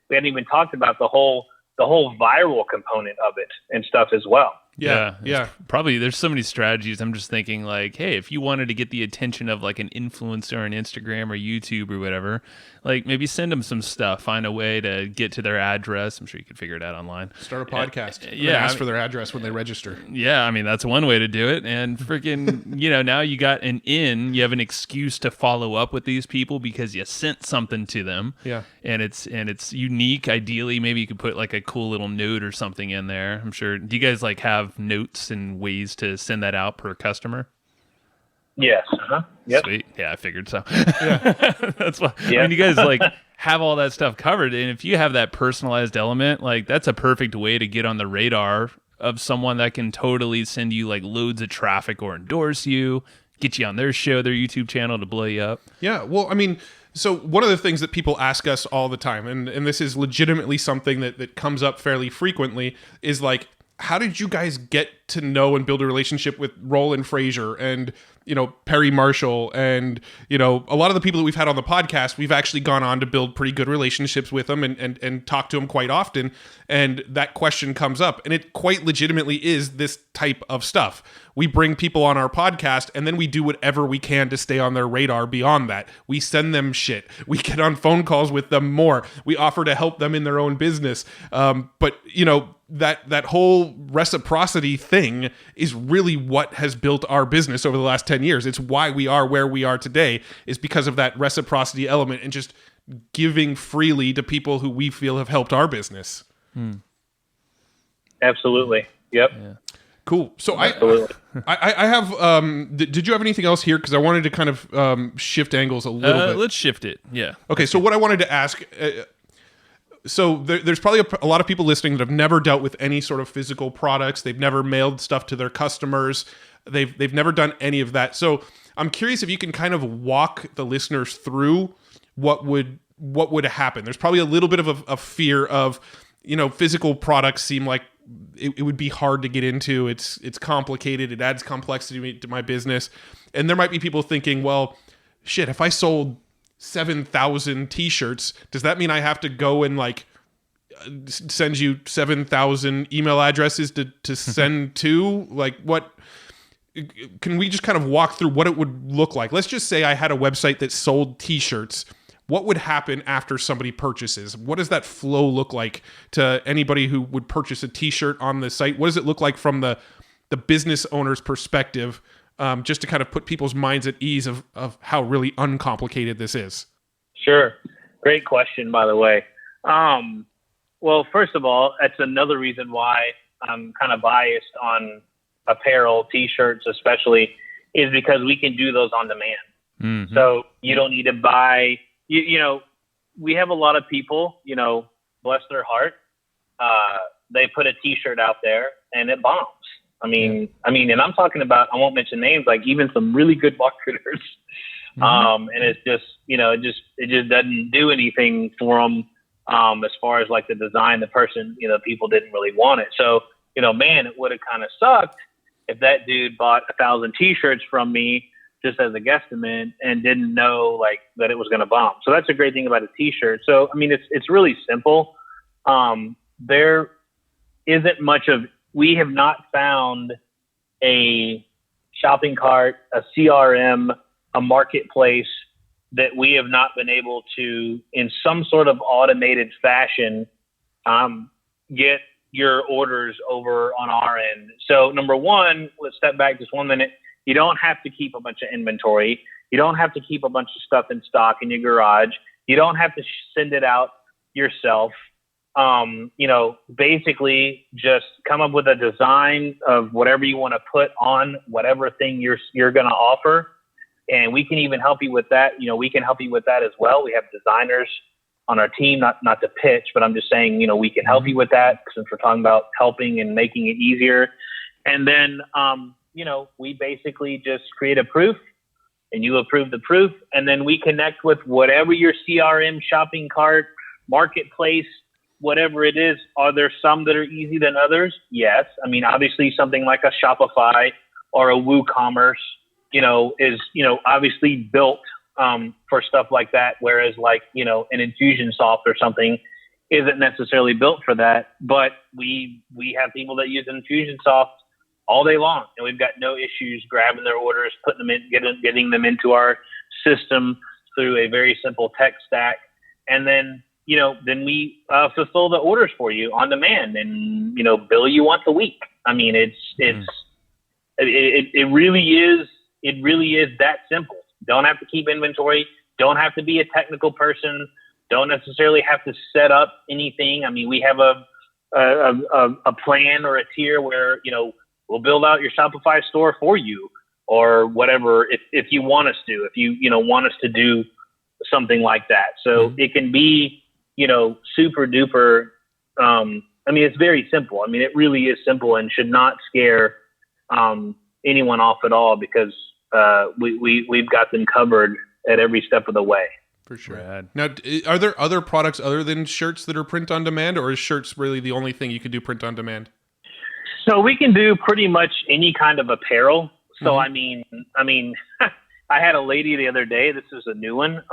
We hadn't even talked about the whole viral component of it and stuff as well. Yeah. Probably there's so many strategies. I'm just thinking like, hey, if you wanted to get the attention of like an influencer on Instagram or YouTube or whatever, like maybe send them some stuff, find a way to get to their address. I'm sure you could figure it out online. Start a podcast. Ask for their address when they register. Yeah, I mean, that's one way to do it. And freaking, now you got you have an excuse to follow up with these people because you sent something to them. Yeah. And it's unique. Ideally, maybe you could put like a cool little note or something in there. I'm sure. Do you guys like have notes and ways to send that out per customer? Yes. Uh-huh. Yep. Sweet. Yeah, I figured so. Yeah. That's why. Yeah. I mean, you guys like have all that stuff covered, and if you have that personalized element, like that's a perfect way to get on the radar of someone that can totally send you like loads of traffic or endorse you, get you on their show, their YouTube channel to blow you up. Yeah. Well, I mean, so one of the things that people ask us all the time, and this is legitimately something that comes up fairly frequently, is like, how did you guys get to know and build a relationship with Roland Frazier and, Perry Marshall and, a lot of the people that we've had on the podcast, we've actually gone on to build pretty good relationships with them and talk to them quite often. And that question comes up, and it quite legitimately is this type of stuff. We bring people on our podcast and then we do whatever we can to stay on their radar beyond that. We send them shit. We get on phone calls with them more. We offer to help them in their own business. But that whole reciprocity thing is really what has built our business over the last 10 years. It's why we are where we are today, is because of that reciprocity element and just giving freely to people who we feel have helped our business. Absolutely. Yep. Yeah. Cool. So I have, did you have anything else here? Because I wanted to kind of shift angles a little bit. Let's shift it. Yeah. Okay. So what I wanted to ask, so there's probably a lot of people listening that have never dealt with any sort of physical products. They've never mailed stuff to their customers. They've never done any of that. So I'm curious if you can kind of walk the listeners through what would happen. There's probably a little bit of a fear of, physical products seem like it would be hard to get into. It's complicated. It adds complexity to my business. And there might be people thinking, well, shit, if I sold 7,000 t-shirts, does that mean I have to go and like send you 7,000 email addresses to send to? Like, what can we just kind of walk through what it would look like? Let's just say I had a website that sold t-shirts. What would happen after somebody purchases? What does that flow look like to anybody who would purchase a t-shirt on the site? What does it look like from the business owner's perspective, just to kind of put people's minds at ease of how really uncomplicated this is? Sure. Great question, by the way. Well, first of all, that's another reason why I'm kind of biased on apparel, t-shirts especially, is because we can do those on demand. Mm-hmm. So you don't need to buy... we have a lot of people, bless their heart. They put a t-shirt out there and it bombs. I mean, and I'm talking about, I won't mention names, like even some really good marketers. Mm-hmm. And it's just, it just doesn't do anything for them. As far as like the design, the person, people didn't really want it. So, man, it would have kind of sucked if that dude bought 1,000 t-shirts from me just as a guesstimate and didn't know like that it was going to bomb. So that's a great thing about a t-shirt. So, I mean, it's really simple. There isn't much of, we have not found a shopping cart, a CRM, a marketplace that we have not been able to, in some sort of automated fashion, get your orders over on our end. So number one, let's step back just 1 minute. You don't have to keep a bunch of inventory. You don't have to keep a bunch of stuff in stock in your garage. You don't have to send it out yourself. Basically just come up with a design of whatever you want to put on whatever thing you're going to offer. And we can even help you with that. We can help you with that as well. We have designers on our team, not to pitch, but I'm just saying, we can help you with that since we're talking about helping and making it easier. And then, we basically just create a proof and you approve the proof. And then we connect with whatever your CRM, shopping cart, marketplace, whatever it is. Are there some that are easy than others? Yes. I mean, obviously something like a Shopify or a WooCommerce, is, obviously built for stuff like that. Whereas like, an Infusionsoft or something isn't necessarily built for that. But we have people that use Infusionsoft all day long, and we've got no issues grabbing their orders, putting them in, getting them into our system through a very simple tech stack, and then then we fulfill the orders for you on demand, and bill you once a week. I mean, it really is that simple. Don't have to keep inventory. Don't have to be a technical person. Don't necessarily have to set up anything. I mean, we have a plan or a tier where we'll build out your Shopify store for you, or whatever, if you want us to, if you want us to do something like that. So it can be super duper. I mean, it's very simple. I mean, it really is simple and should not scare anyone off at all, because we've got them covered at every step of the way. For sure. Rad. Now, are there other products other than shirts that are print on demand, or is shirts really the only thing you can do print on demand? So we can do pretty much any kind of apparel. So I mean, I had a lady the other day, this is a new one,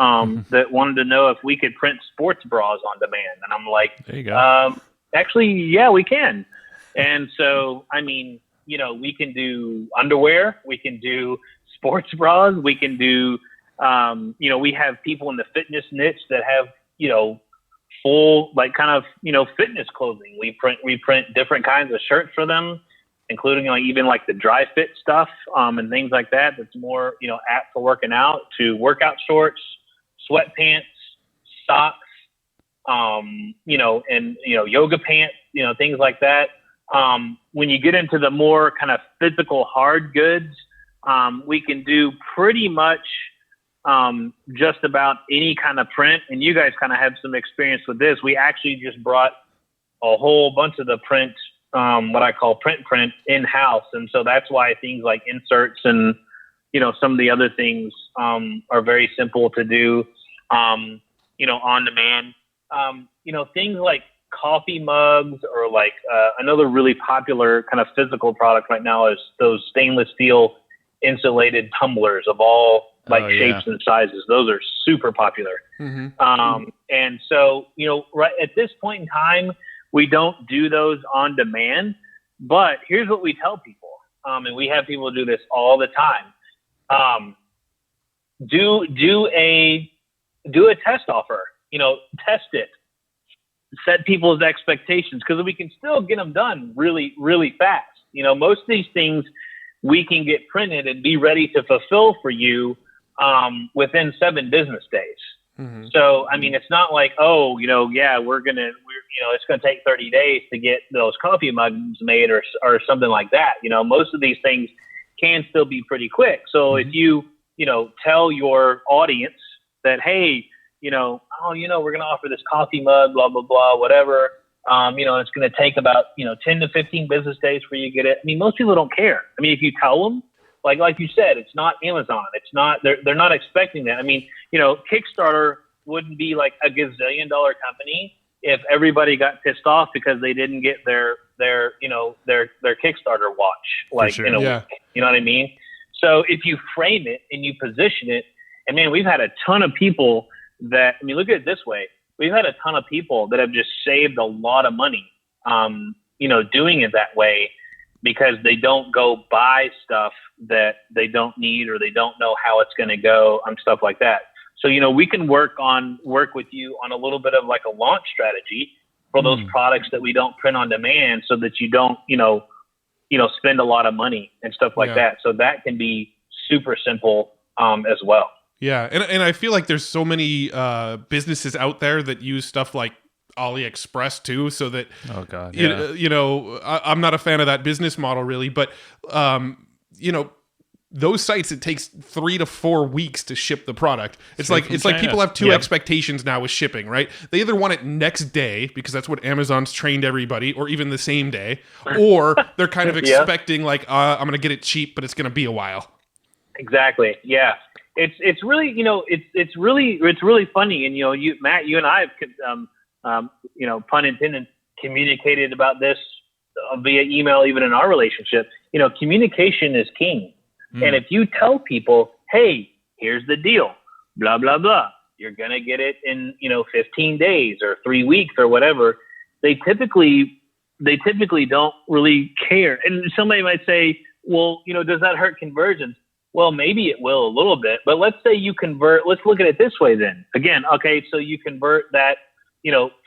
that wanted to know if we could print sports bras on demand. And I'm like, there you go. Actually, yeah, we can. And so, I mean, we can do underwear, we can do sports bras, we can do, we have people in the fitness niche that have, full, like, kind of, fitness clothing. We print different kinds of shirts for them, including even like the dry fit stuff, and things like that. That's more, apt for working out, to workout shorts, sweatpants, socks, and yoga pants, things like that. When you get into the more kind of physical hard goods, we can do pretty much just about any kind of print. And you guys kind of have some experience with this. We actually just brought a whole bunch of the print, what I call print in-house. And so that's why things like inserts and, some of the other things are very simple to do, on demand. Things like coffee mugs, or like another really popular kind of physical product right now is those stainless steel insulated tumblers of all shapes and sizes. Those are super popular. And so, right at this point in time, we don't do those on demand, but here's what we tell people. And we have people do this all the time. Do a test offer, test it, set people's expectations, because we can still get them done really, really fast. Most of these things we can get printed and be ready to fulfill for you within 7 business days. So, I mean, it's not like, it's going to take 30 days to get those coffee mugs made, or something like that. Most of these things can still be pretty quick. So if you, tell your audience that, hey, we're going to offer this coffee mug, blah, blah, blah, whatever. It's going to take about, 10 to 15 business days for you to get it. I mean, most people don't care. I mean, if you tell them, like you said, it's not Amazon. It's not, they're not expecting that. I mean, Kickstarter wouldn't be like a gazillion-dollar company if everybody got pissed off because they didn't get their Kickstarter watch in a week. You know what I mean? So if you frame it and you position it, and man, we've had a ton of people that, I mean, look at it this way. We've had a ton of people that have just saved a lot of money, doing it that way, because they don't go buy stuff that they don't need, or they don't know how it's going to go, stuff like that. So, we can work with you on a little bit of like a launch strategy for those products that we don't print on demand, so that you don't, spend a lot of money and stuff like that. So that can be super simple as well. Yeah. And I feel like there's so many businesses out there that use stuff like AliExpress too, so that, I'm not a fan of that business model really, but, those sites, it takes 3 to 4 weeks to ship the product. It's like people have two expectations now with shipping, right? They either want it next day, because that's what Amazon's trained everybody, or even the same day, or they're kind of expecting like, I'm going to get it cheap, but it's going to be a while. Exactly. Yeah. It's really, it's really funny. And, Matt, you and I have, pun intended, communicated about this via email, even in our relationship. Communication is king. And if you tell people, hey, here's the deal, blah, blah, blah, you're going to get it in, 15 days or 3 weeks or whatever, they typically they typically don't really care. And somebody might say, well, does that hurt conversions? Well, maybe it will a little bit, but let's say you convert, let's look at it this way then. Again, okay, so you convert that,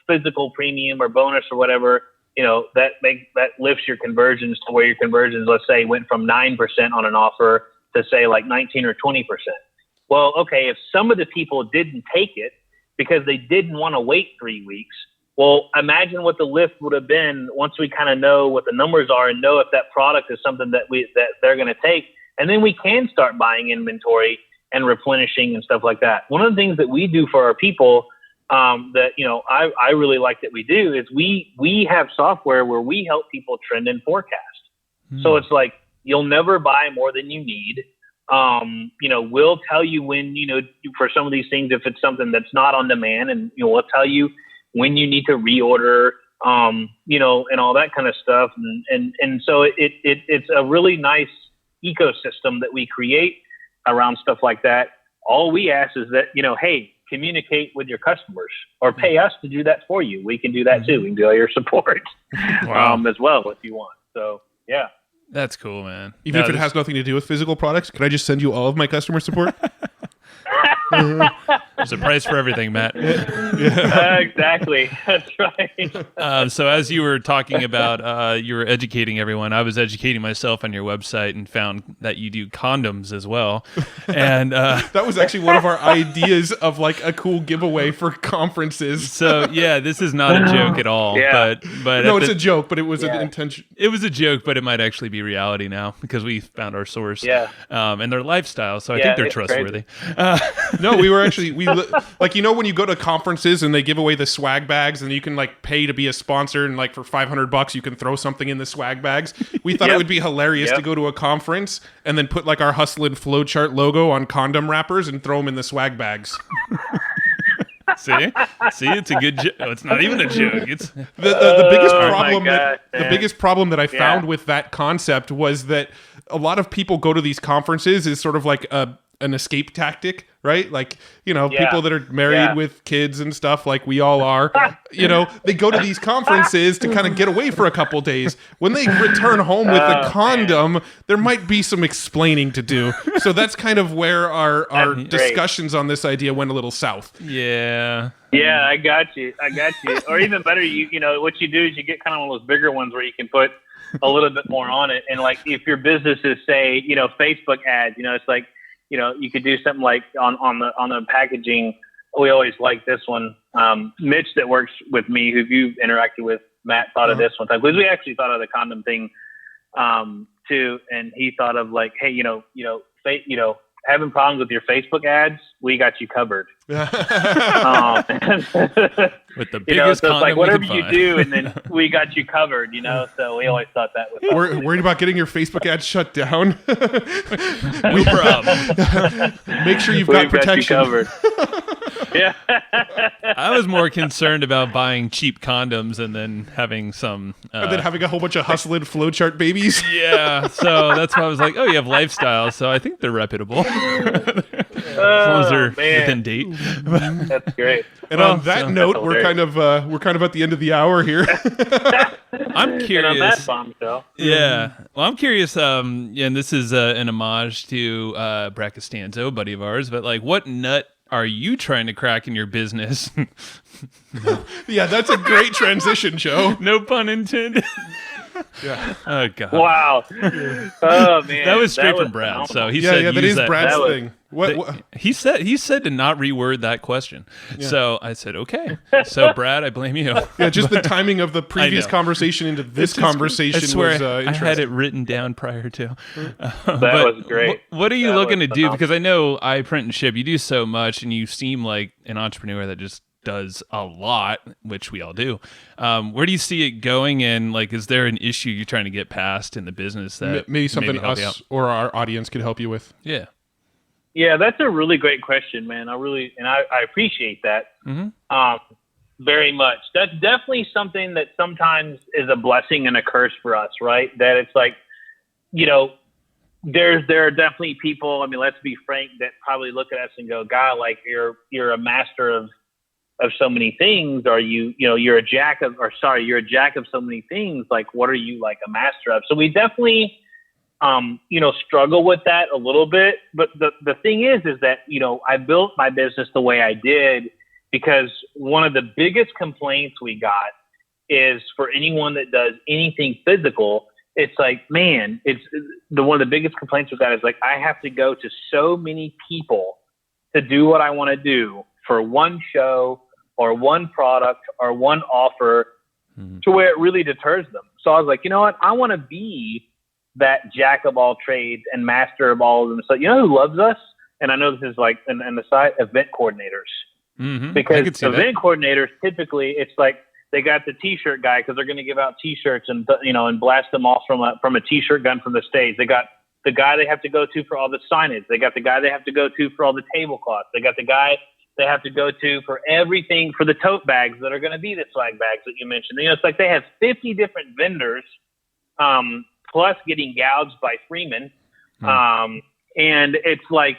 physical premium or bonus or whatever, that lifts your conversions to where your conversions, let's say, went from 9% on an offer to say like 19 or 20%. Well, okay, if some of the people didn't take it because they didn't want to wait 3 weeks, well, imagine what the lift would have been once we kind of know what the numbers are and know if that product is something that they're going to take. And then we can start buying inventory and replenishing and stuff like that. One of the things that we do for our people that, I really like that we do is we have software where we help people trend and forecast. So it's like, you'll never buy more than you need. We'll tell you when, for some of these things, if it's something that's not on demand, and we'll tell you when you need to reorder, and all that kind of stuff. And so it's a really nice ecosystem that we create around stuff like that. All we ask is that, hey, communicate with your customers or pay us to do that for you. We can do that too. We can do all your support as well if you want. So, yeah. That's cool, man. Even if it has nothing to do with physical products, can I just send you all of my customer support? There's a price for everything, Matt. Exactly. That's right. So as you were talking about, you were educating everyone. I was educating myself on your website and found that you do condoms as well. And that was actually one of our ideas of like a cool giveaway for conferences. So yeah, this is not a joke at all. Yeah. But no, it's a joke, but it was an intention. It was a joke, but it might actually be reality now because we found our source. Yeah. And their lifestyle. So I think they're trustworthy. No, we were actually like, when you go to conferences and they give away the swag bags and you can like pay to be a sponsor and like for $500 you can throw something in the swag bags. We thought it would be hilarious to go to a conference and then put like our Hustle and Flowchart logo on condom wrappers and throw them in the swag bags. See, it's a good joke. It's not even a joke. It's the biggest problem. The biggest problem that I found with that concept was that a lot of people go to these conferences is sort of like an escape tactic, right? Like, people that are married with kids and stuff like we all are, they go to these conferences to kind of get away for a couple days. When they return home with a condom, there might be some explaining to do. So that's kind of where our discussions on this idea went a little south. Yeah. Yeah, I got you. Or even better, what you do is you get kind of one of those bigger ones where you can put a little bit more on it. And like, if your business is say, Facebook ads, it's like, you could do something like on the packaging. We always like this one. Mitch that works with me, who you've interacted with, Matt, thought of this one time because we actually thought of the condom thing too, and he thought of like, hey, having problems with your Facebook ads, we got you covered. With the biggest so it's condom like whatever we can you find. do, and then we got you covered. So we always thought that was. We're worried about getting your Facebook ads shut down. No problem. Make sure you've got protection. Got you covered. Yeah. I was more concerned about buying cheap condoms and then having some. And then having a whole bunch of Hustle and Flowchart babies. Yeah, so that's why I was like, oh, you have lifestyle, so I think they're reputable. As long as they're within date. That's great. And on that note, we're kind of at the end of the hour here. I'm curious. And on that bombshell. Yeah. Well, I'm curious, and this is an homage to Brad Costanzo, a buddy of ours, but like, what nut are you trying to crack in your business? Yeah, that's a great transition, Joe. No pun intended. Yeah. Oh, God. Wow. Oh, man. That was straight from Brad. So he said, that is Brad's That was- thing. What? He said to not reword that question. Yeah. So I said, okay. So Brad, I blame you. Yeah, just the timing of the previous know. conversation into this conversation I swear, was I interesting. had it written down prior to. That was great. What are you That looking was to do? phenomenal. Because I know I print and ship. You do so much, and you seem like an entrepreneur that just does a lot, which we all do. Where do you see it going? And like, is there an issue you're trying to get past in the business that maybe something help you out? us or our audience could help you with? Yeah. Yeah, that's a really great question, man. I appreciate that very much. That's definitely something that sometimes is a blessing and a curse for us, right? That it's like, there are definitely people. I mean, let's be frank, that probably look at us and go, "God, like you're a master of of so many things? Are you, you're a jack of so many things. Like, what are you like a master of? So we definitely, struggle with that a little bit. But the thing is that, I built my business the way I did because one of the biggest complaints we got is for anyone that does anything physical. It's like, man, one of the biggest complaints we got is like, I have to go to so many people to do what I want to do for one show or one product or one offer to where it really deters them. So I was like, you know what? I want to be that jack of all trades and master of all of them. So, who loves us? And I know this is like an aside, event coordinators. Mm-hmm. Because event coordinators, typically it's like they got the t-shirt guy because they're going to give out t-shirts and, and blast them off from a t-shirt gun from the stage. They got the guy they have to go to for all the signage. They got the guy they have to go to for all the tablecloths. They got the guy they have to go to for everything for the tote bags that are going to be the swag bags that you mentioned. It's like they have 50 different vendors, plus getting gouged by Freeman. And it's like,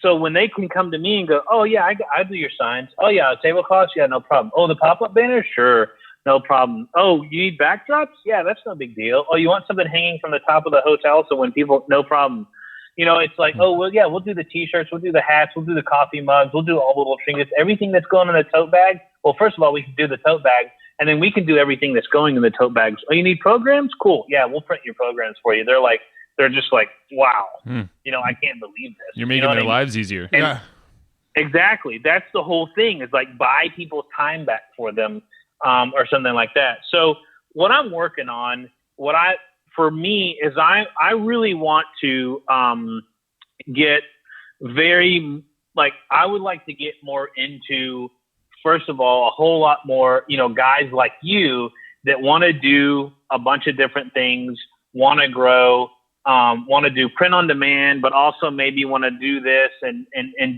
so when they can come to me and go, oh yeah, I do your signs. Oh yeah, tablecloths. Yeah, no problem. Oh, the pop-up banners. Sure. No problem. Oh, you need backdrops? Yeah, that's no big deal. Oh, you want something hanging from the top of the hotel so when people, no problem. It's like, oh, well, yeah, we'll do the T-shirts, we'll do the hats, we'll do the coffee mugs, we'll do all the little trinkets, everything that's going in the tote bag. Well, first of all, we can do the tote bag, and then we can do everything that's going in the tote bags. Oh, you need programs? Cool. Yeah, we'll print your programs for you. They're just like, wow, I can't believe this. You're making their lives easier. And Yeah, exactly. That's the whole thing is like buy people's time back for them. Or something like that. So what I'm working on, for me is I really want to get I would like to get more into, first of all, a whole lot more, guys like you that want to do a bunch of different things, want to grow, want to do print on demand, but also maybe want to do this and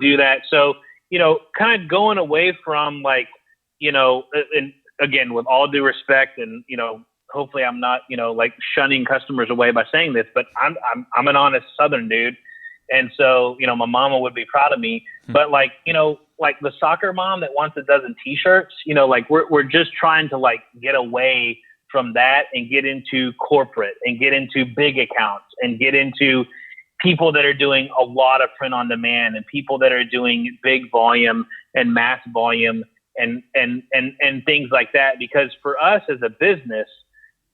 do that. So, kind of going away from like, and again, with all due respect and, hopefully I'm not, like shunning customers away by saying this, but I'm an honest Southern dude. And so, my mama would be proud of me, but like, like the soccer mom that wants a dozen t-shirts, like we're just trying to like get away from that and get into corporate and get into big accounts and get into people that are doing a lot of print on demand and people that are doing big volume and mass volume and things like that. Because for us as a business,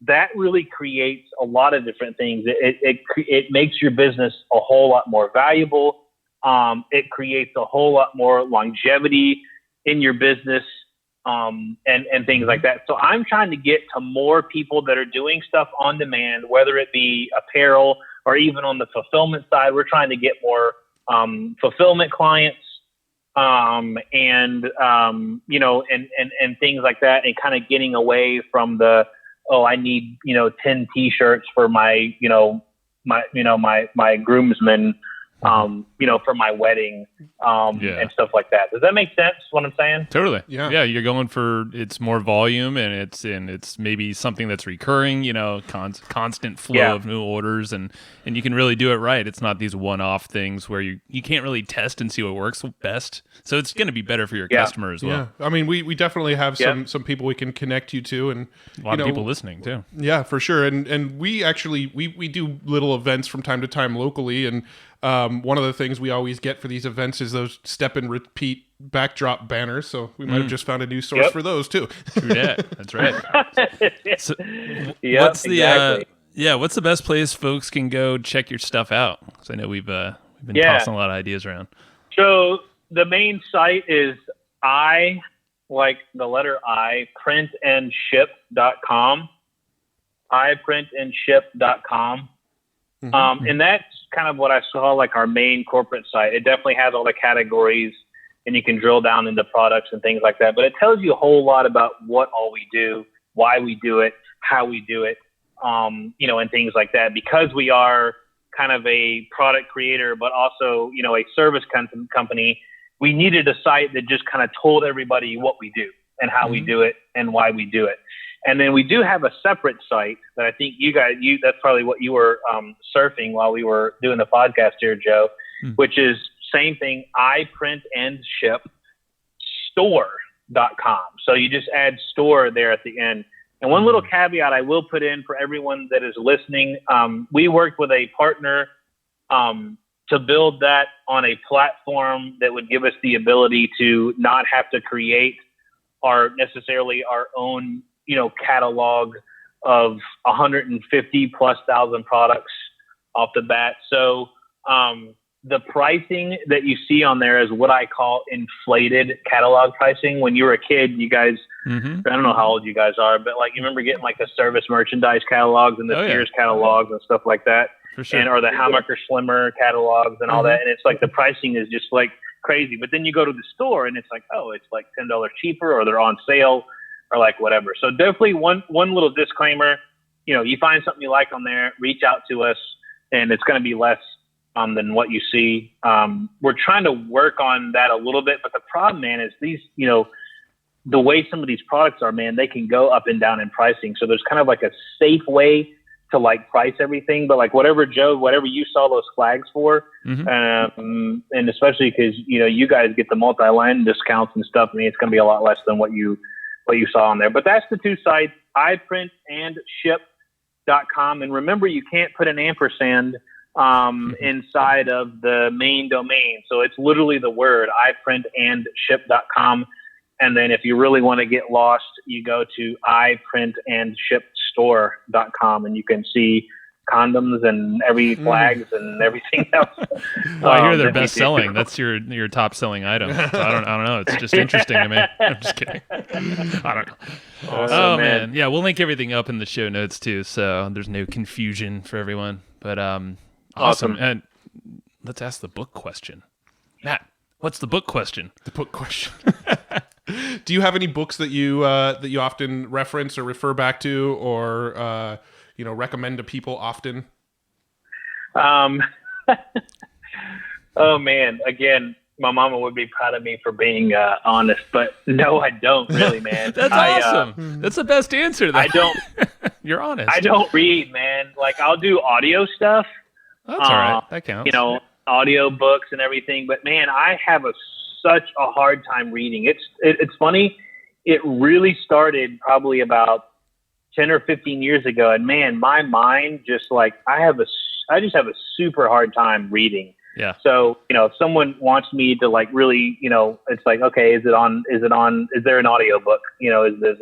that really creates a lot of different things. It makes your business a whole lot more valuable. It creates a whole lot more longevity in your business, and things like that. So I'm trying to get to more people that are doing stuff on demand, whether it be apparel or even on the fulfillment side. We're trying to get more fulfillment clients, and things like that, and kind of getting away from the, I need, 10 t-shirts for my, my groomsmen, for my wedding, and stuff like that. Does that make sense what I'm saying? Totally. Yeah. You're going for, it's more volume and it's maybe something that's recurring, constant flow of new orders and you can really do it right. It's not these one-off things where you can't really test and see what works best. So it's going to be better for your customer as well. Yeah. I mean, we definitely have some people we can connect you to, and a lot of people listening too. Yeah, for sure. And we actually, we do little events from time to time locally, and one of the things we always get for these events is those step and repeat backdrop banners. So we might have just found a new source for those too. True that. That's right. So, what's the best place folks can go check your stuff out? Because I know we've been tossing a lot of ideas around. So the main site is printandship.com. iprintandship.com. And that's kind of what I saw, like our main corporate site. It definitely has all the categories and you can drill down into products and things like that. But it tells you a whole lot about what all we do, why we do it, how we do it, and things like that. Because we are kind of a product creator, but also, a service company, we needed a site that just kind of told everybody what we do and how we do it and why we do it. And then we do have a separate site that I think that's probably what you were surfing while we were doing the podcast here, Joe, which is same thing, store.com. So you just add store there at the end. And one little caveat I will put in for everyone that is listening, we worked with a partner to build that on a platform that would give us the ability to not have to create necessarily our own, catalog of 150,000+ products off the bat. So the pricing that you see on there is what I call inflated catalog pricing. When you were a kid, you guys, I don't know how old you guys are, but like you remember getting like the service merchandise catalogs and the Fiers catalogs and stuff like that. For sure. Or the Hammacher Schlimmer catalogs and all that. And it's like the pricing is just like crazy. But then you go to the store and it's like, oh, it's like $10 cheaper, or they're on sale, or like whatever. So definitely one little disclaimer, you find something you like on there, reach out to us, and it's going to be less than what you see. We're trying to work on that a little bit, but the problem, man, is these, the way some of these products are, man, they can go up and down in pricing. So there's kind of like a safe way to like price everything, but like whatever you saw those flags for, and especially because you guys get the multi-line discounts and stuff. I mean, it's going to be a lot less than what you saw on there. But that's the two sites: iPrint and ship.com. And remember, you can't put an ampersand inside of the main domain, so it's literally the word iPrint and ship.com. And then if you really want to get lost, you go to iPrintandShipStore.com, and you can see condoms and every flags and everything else. Well, I hear they're best selling. That's your top selling item. So I don't know. It's just interesting to me. I'm just kidding. I don't know. Oh man. Yeah, we'll link everything up in the show notes too, so there's no confusion for everyone. But awesome. And let's ask the book question. Matt, what's the book question? The book question. Do you have any books that you often reference or refer back to, or recommend to people often? Oh man, again, my mama would be proud of me for being honest, but no, I don't really, man. That's awesome. That's the best answer. I don't. You're honest. I don't read, man. Like I'll do audio stuff. That's all right. That counts. Audio books and everything. But man, I have such a hard time reading. It's funny. It really started probably about 10 or 15 years ago. And man, my mind just like, I just have a super hard time reading. Yeah. So, if someone wants me to like really, it's like, okay, is there an audiobook? Is there an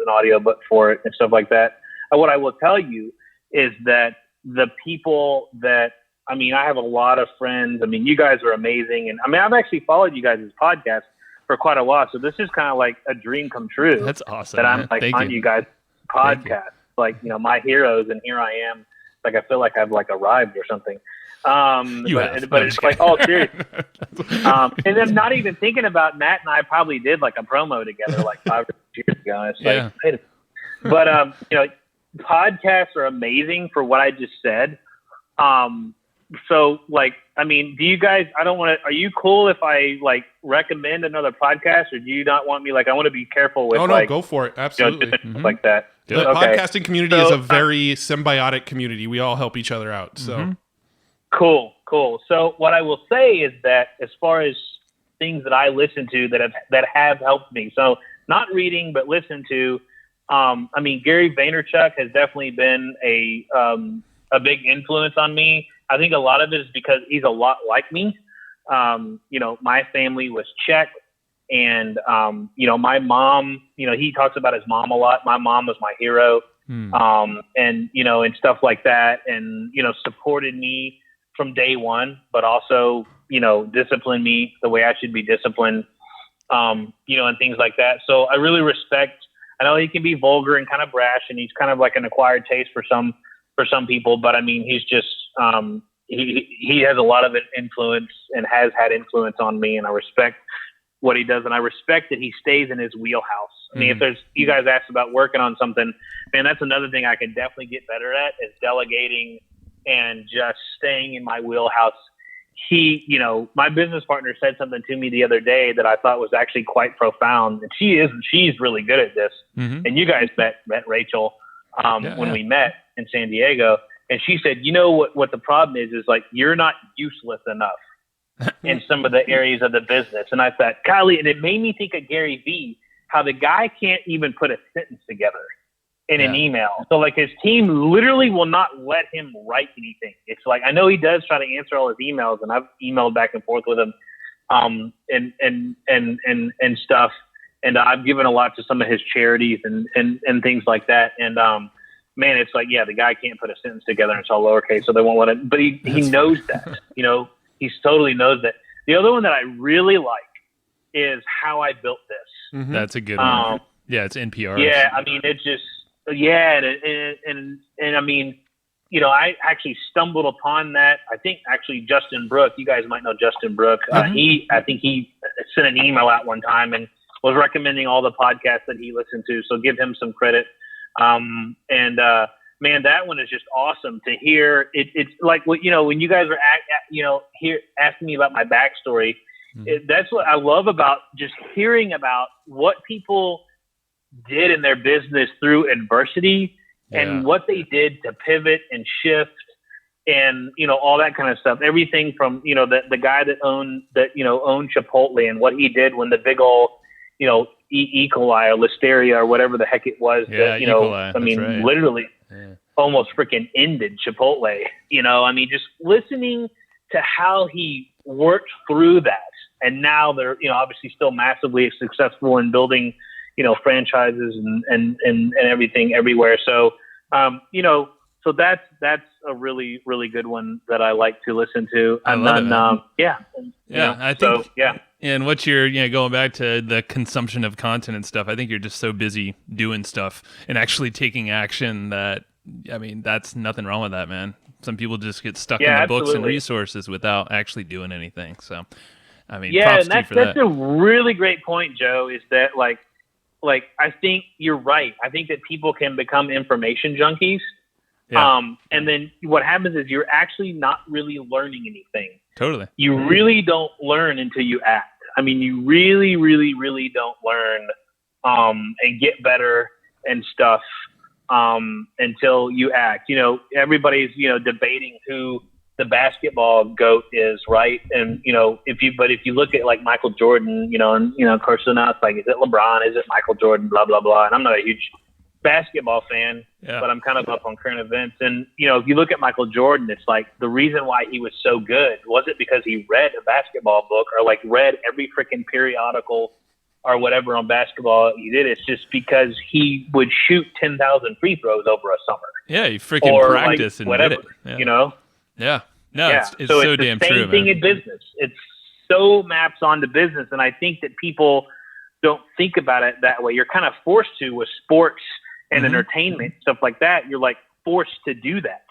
audiobook for it and stuff like that? And what I will tell you is that the people that, I have a lot of friends. You guys are amazing. And I've actually followed you guys' podcast for quite a while. So this is kind of like a dream come true. That's awesome. That I'm like on you guys' podcast, like, my heroes. And here I am. Like, I feel like I've like arrived or something. But it's like, oh, serious. And then not even thinking about Matt and I probably did like a promo together like 5 or 6 years ago. It's like, but, podcasts are amazing for what I just said. So like, do you guys, are you cool if I like recommend another podcast, or do you not want me, like, I want to be careful with go for it. Absolutely. Like that. The podcasting community is a very symbiotic community. We all help each other out. So Cool. So what I will say is that as far as things that I listen to that have helped me, so not reading, but listen to, Gary Vaynerchuk has definitely been a big influence on me. I think a lot of it is because he's a lot like me. My family was Czech, and, my mom, he talks about his mom a lot. My mom was my hero, and stuff like that. And, supported me from day one, but also, disciplined me the way I should be disciplined, and things like that. So I really respect, I know he can be vulgar and kind of brash, and he's kind of like an acquired taste for some people, but he's just, he has a lot of influence and has had influence on me, and I respect what he does, and I respect that he stays in his wheelhouse. If you guys asked about working on something, man, that's another thing I can definitely get better at, is delegating and just staying in my wheelhouse. My business partner said something to me the other day that I thought was actually quite profound, and she's really good at this. And you guys met Rachel when we met in San Diego, and she said, what the problem is like, you're not useless enough. in some of the areas of the business. And I thought, golly, and it made me think of Gary Vee, how the guy can't even put a sentence together in an email. So like his team literally will not let him write anything. It's like, I know he does try to answer all his emails, and I've emailed back and forth with him, and stuff. And I've given a lot to some of his charities and things like that. And, man, it's like, yeah, the guy can't put a sentence together, and it's all lowercase, so they won't let him, but he knows that, you know, he totally knows that. The other one that I really like is How I Built This. Mm-hmm. That's a good one. Yeah. It's NPR. Yeah. I mean, it's just, yeah. And I mean, you know, I actually stumbled upon that. I think actually Justin Brook, you guys might know Justin Brook. I think he sent an email out one time and was recommending all the podcasts that he listened to. So give him some credit. Man, that one is just awesome to hear. It's like what, you know, when you guys are here asking me about my backstory, that's what I love about just hearing about what people did in their business through adversity and what they did to pivot and shift and, you know, all that kind of stuff. Everything from, you know, the guy that owned Chipotle and what he did when the big old, you know, E. coli or Listeria or whatever the heck it was, that, you know, I mean, literally almost freaking ended Chipotle, you know, I mean, just listening to how he worked through that. And now they're, you know, obviously still massively successful in building, you know, franchises and everything everywhere. So, you know, so that's a really, really good one that I like to listen to. And I love it, yeah. Yeah. I think, and what you're, you know, going back to the consumption of content and stuff, I think you're just so busy doing stuff and actually taking action that, I mean, that's nothing wrong with that, man. Some people just get stuck in the books and resources without actually doing anything. So, I mean, props to you for that. That's a really great point, Joe, is that like, I think you're right. I think that people can become information junkies. Yeah. And then what happens is you're actually not really learning anything. Totally. You really don't learn until you act. I mean, you really, really, really don't learn and get better and stuff until you act. You know, everybody's, you know, debating who the basketball GOAT is, right? And, you know, if you look at like Michael Jordan, you know, and, you know, of course, so now it's like, is it LeBron? Is it Michael Jordan? Blah, blah, blah. And I'm not a huge basketball fan, but I'm kind of up on current events. And, you know, if you look at Michael Jordan, it's like the reason why he was so good wasn't because he read a basketball book or like read every freaking periodical or whatever on basketball he did. It's just because he would shoot 10,000 free throws over a summer. Yeah, he freaking practiced like, and whatever, did it. Yeah. You know? Yeah. No, it's so damn true, man. Same thing in business. It's so maps onto business. And I think that people don't think about it that way. You're kind of forced to with sports and entertainment, stuff like that. You're like forced to do that.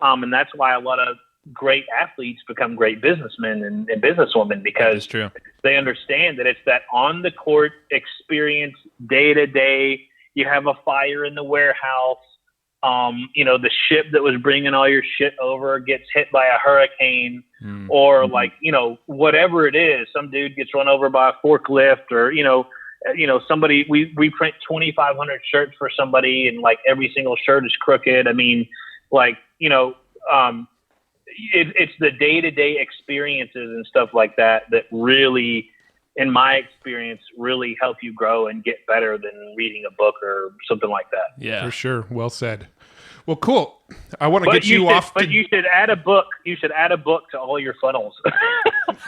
And that's why a lot of great athletes become great businessmen and businesswomen, because they understand that it's that on the court experience, day to day. You have a fire in the warehouse. You know, the ship that was bringing all your shit over gets hit by a hurricane or like, you know, whatever it is, some dude gets run over by a forklift or, you know, somebody, we print 2,500 shirts for somebody and like every single shirt is crooked. I mean, like, you know, it's the day-to-day experiences and stuff like that really, in my experience, really help you grow and get better than reading a book or something like that. Yeah, for sure. Well said. Well, cool. I want to get you off. But you should add a book. You should add a book to all your funnels.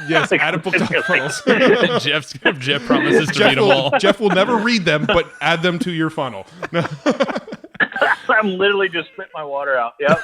Yes, add a book to all funnels. Jeff promises to read them all. Jeff will never read them, but add them to your funnel. I'm literally just spitting my water out. Yep.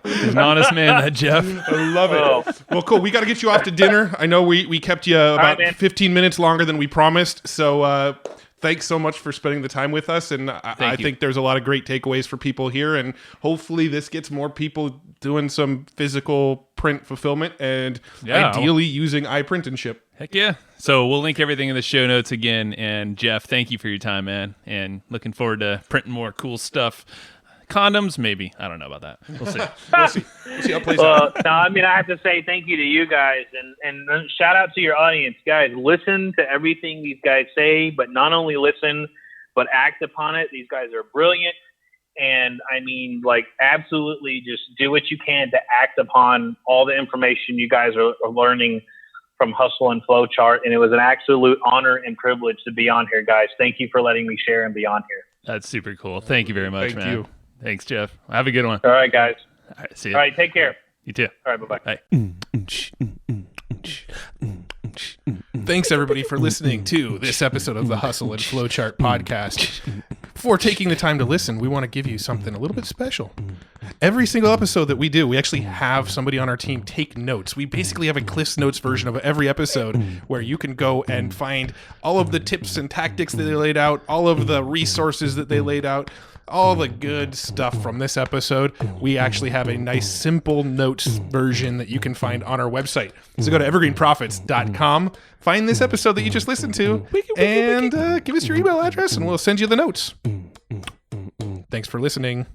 He's an honest man, that Jeff. I love it. Well, cool. We got to get you off to dinner. I know we kept you about 15 minutes longer than we promised. So thanks so much for spending the time with us. And I think there's a lot of great takeaways for people here. And hopefully this gets more people doing some physical print fulfillment and ideally using iPrint and ship. Heck yeah. So we'll link everything in the show notes again. And Jeff, thank you for your time, man. And looking forward to printing more cool stuff. Condoms, maybe. I don't know about that. We'll see. We'll see how it plays out. No, I mean, I have to say thank you to you guys and shout out to your audience. Guys, listen to everything these guys say, but not only listen, but act upon it. These guys are brilliant. And I mean, like, absolutely just do what you can to act upon all the information you guys are learning from Hustle and Flowchart. And it was an absolute honor and privilege to be on here, guys. Thank you for letting me share and be on here. That's super cool. Thank you very much, Thank man. you. Thanks, Jeff. Have a good one. All right, guys. All right, see you. All right, take care. You too. All right, bye-bye. Bye. Thanks, everybody, for listening to this episode of the Hustle and Flowchart podcast. Before taking the time to listen, we want to give you something a little bit special. Every single episode that we do, we actually have somebody on our team take notes. We basically have a Cliff's Notes version of every episode where you can go and find all of the tips and tactics that they laid out, all of the resources that they laid out, all the good stuff from this episode. We actually have a nice simple notes version that you can find on our website. So go to evergreenprofits.com, find this episode that you just listened to, and give us your email address and we'll send you the notes. Thanks for listening.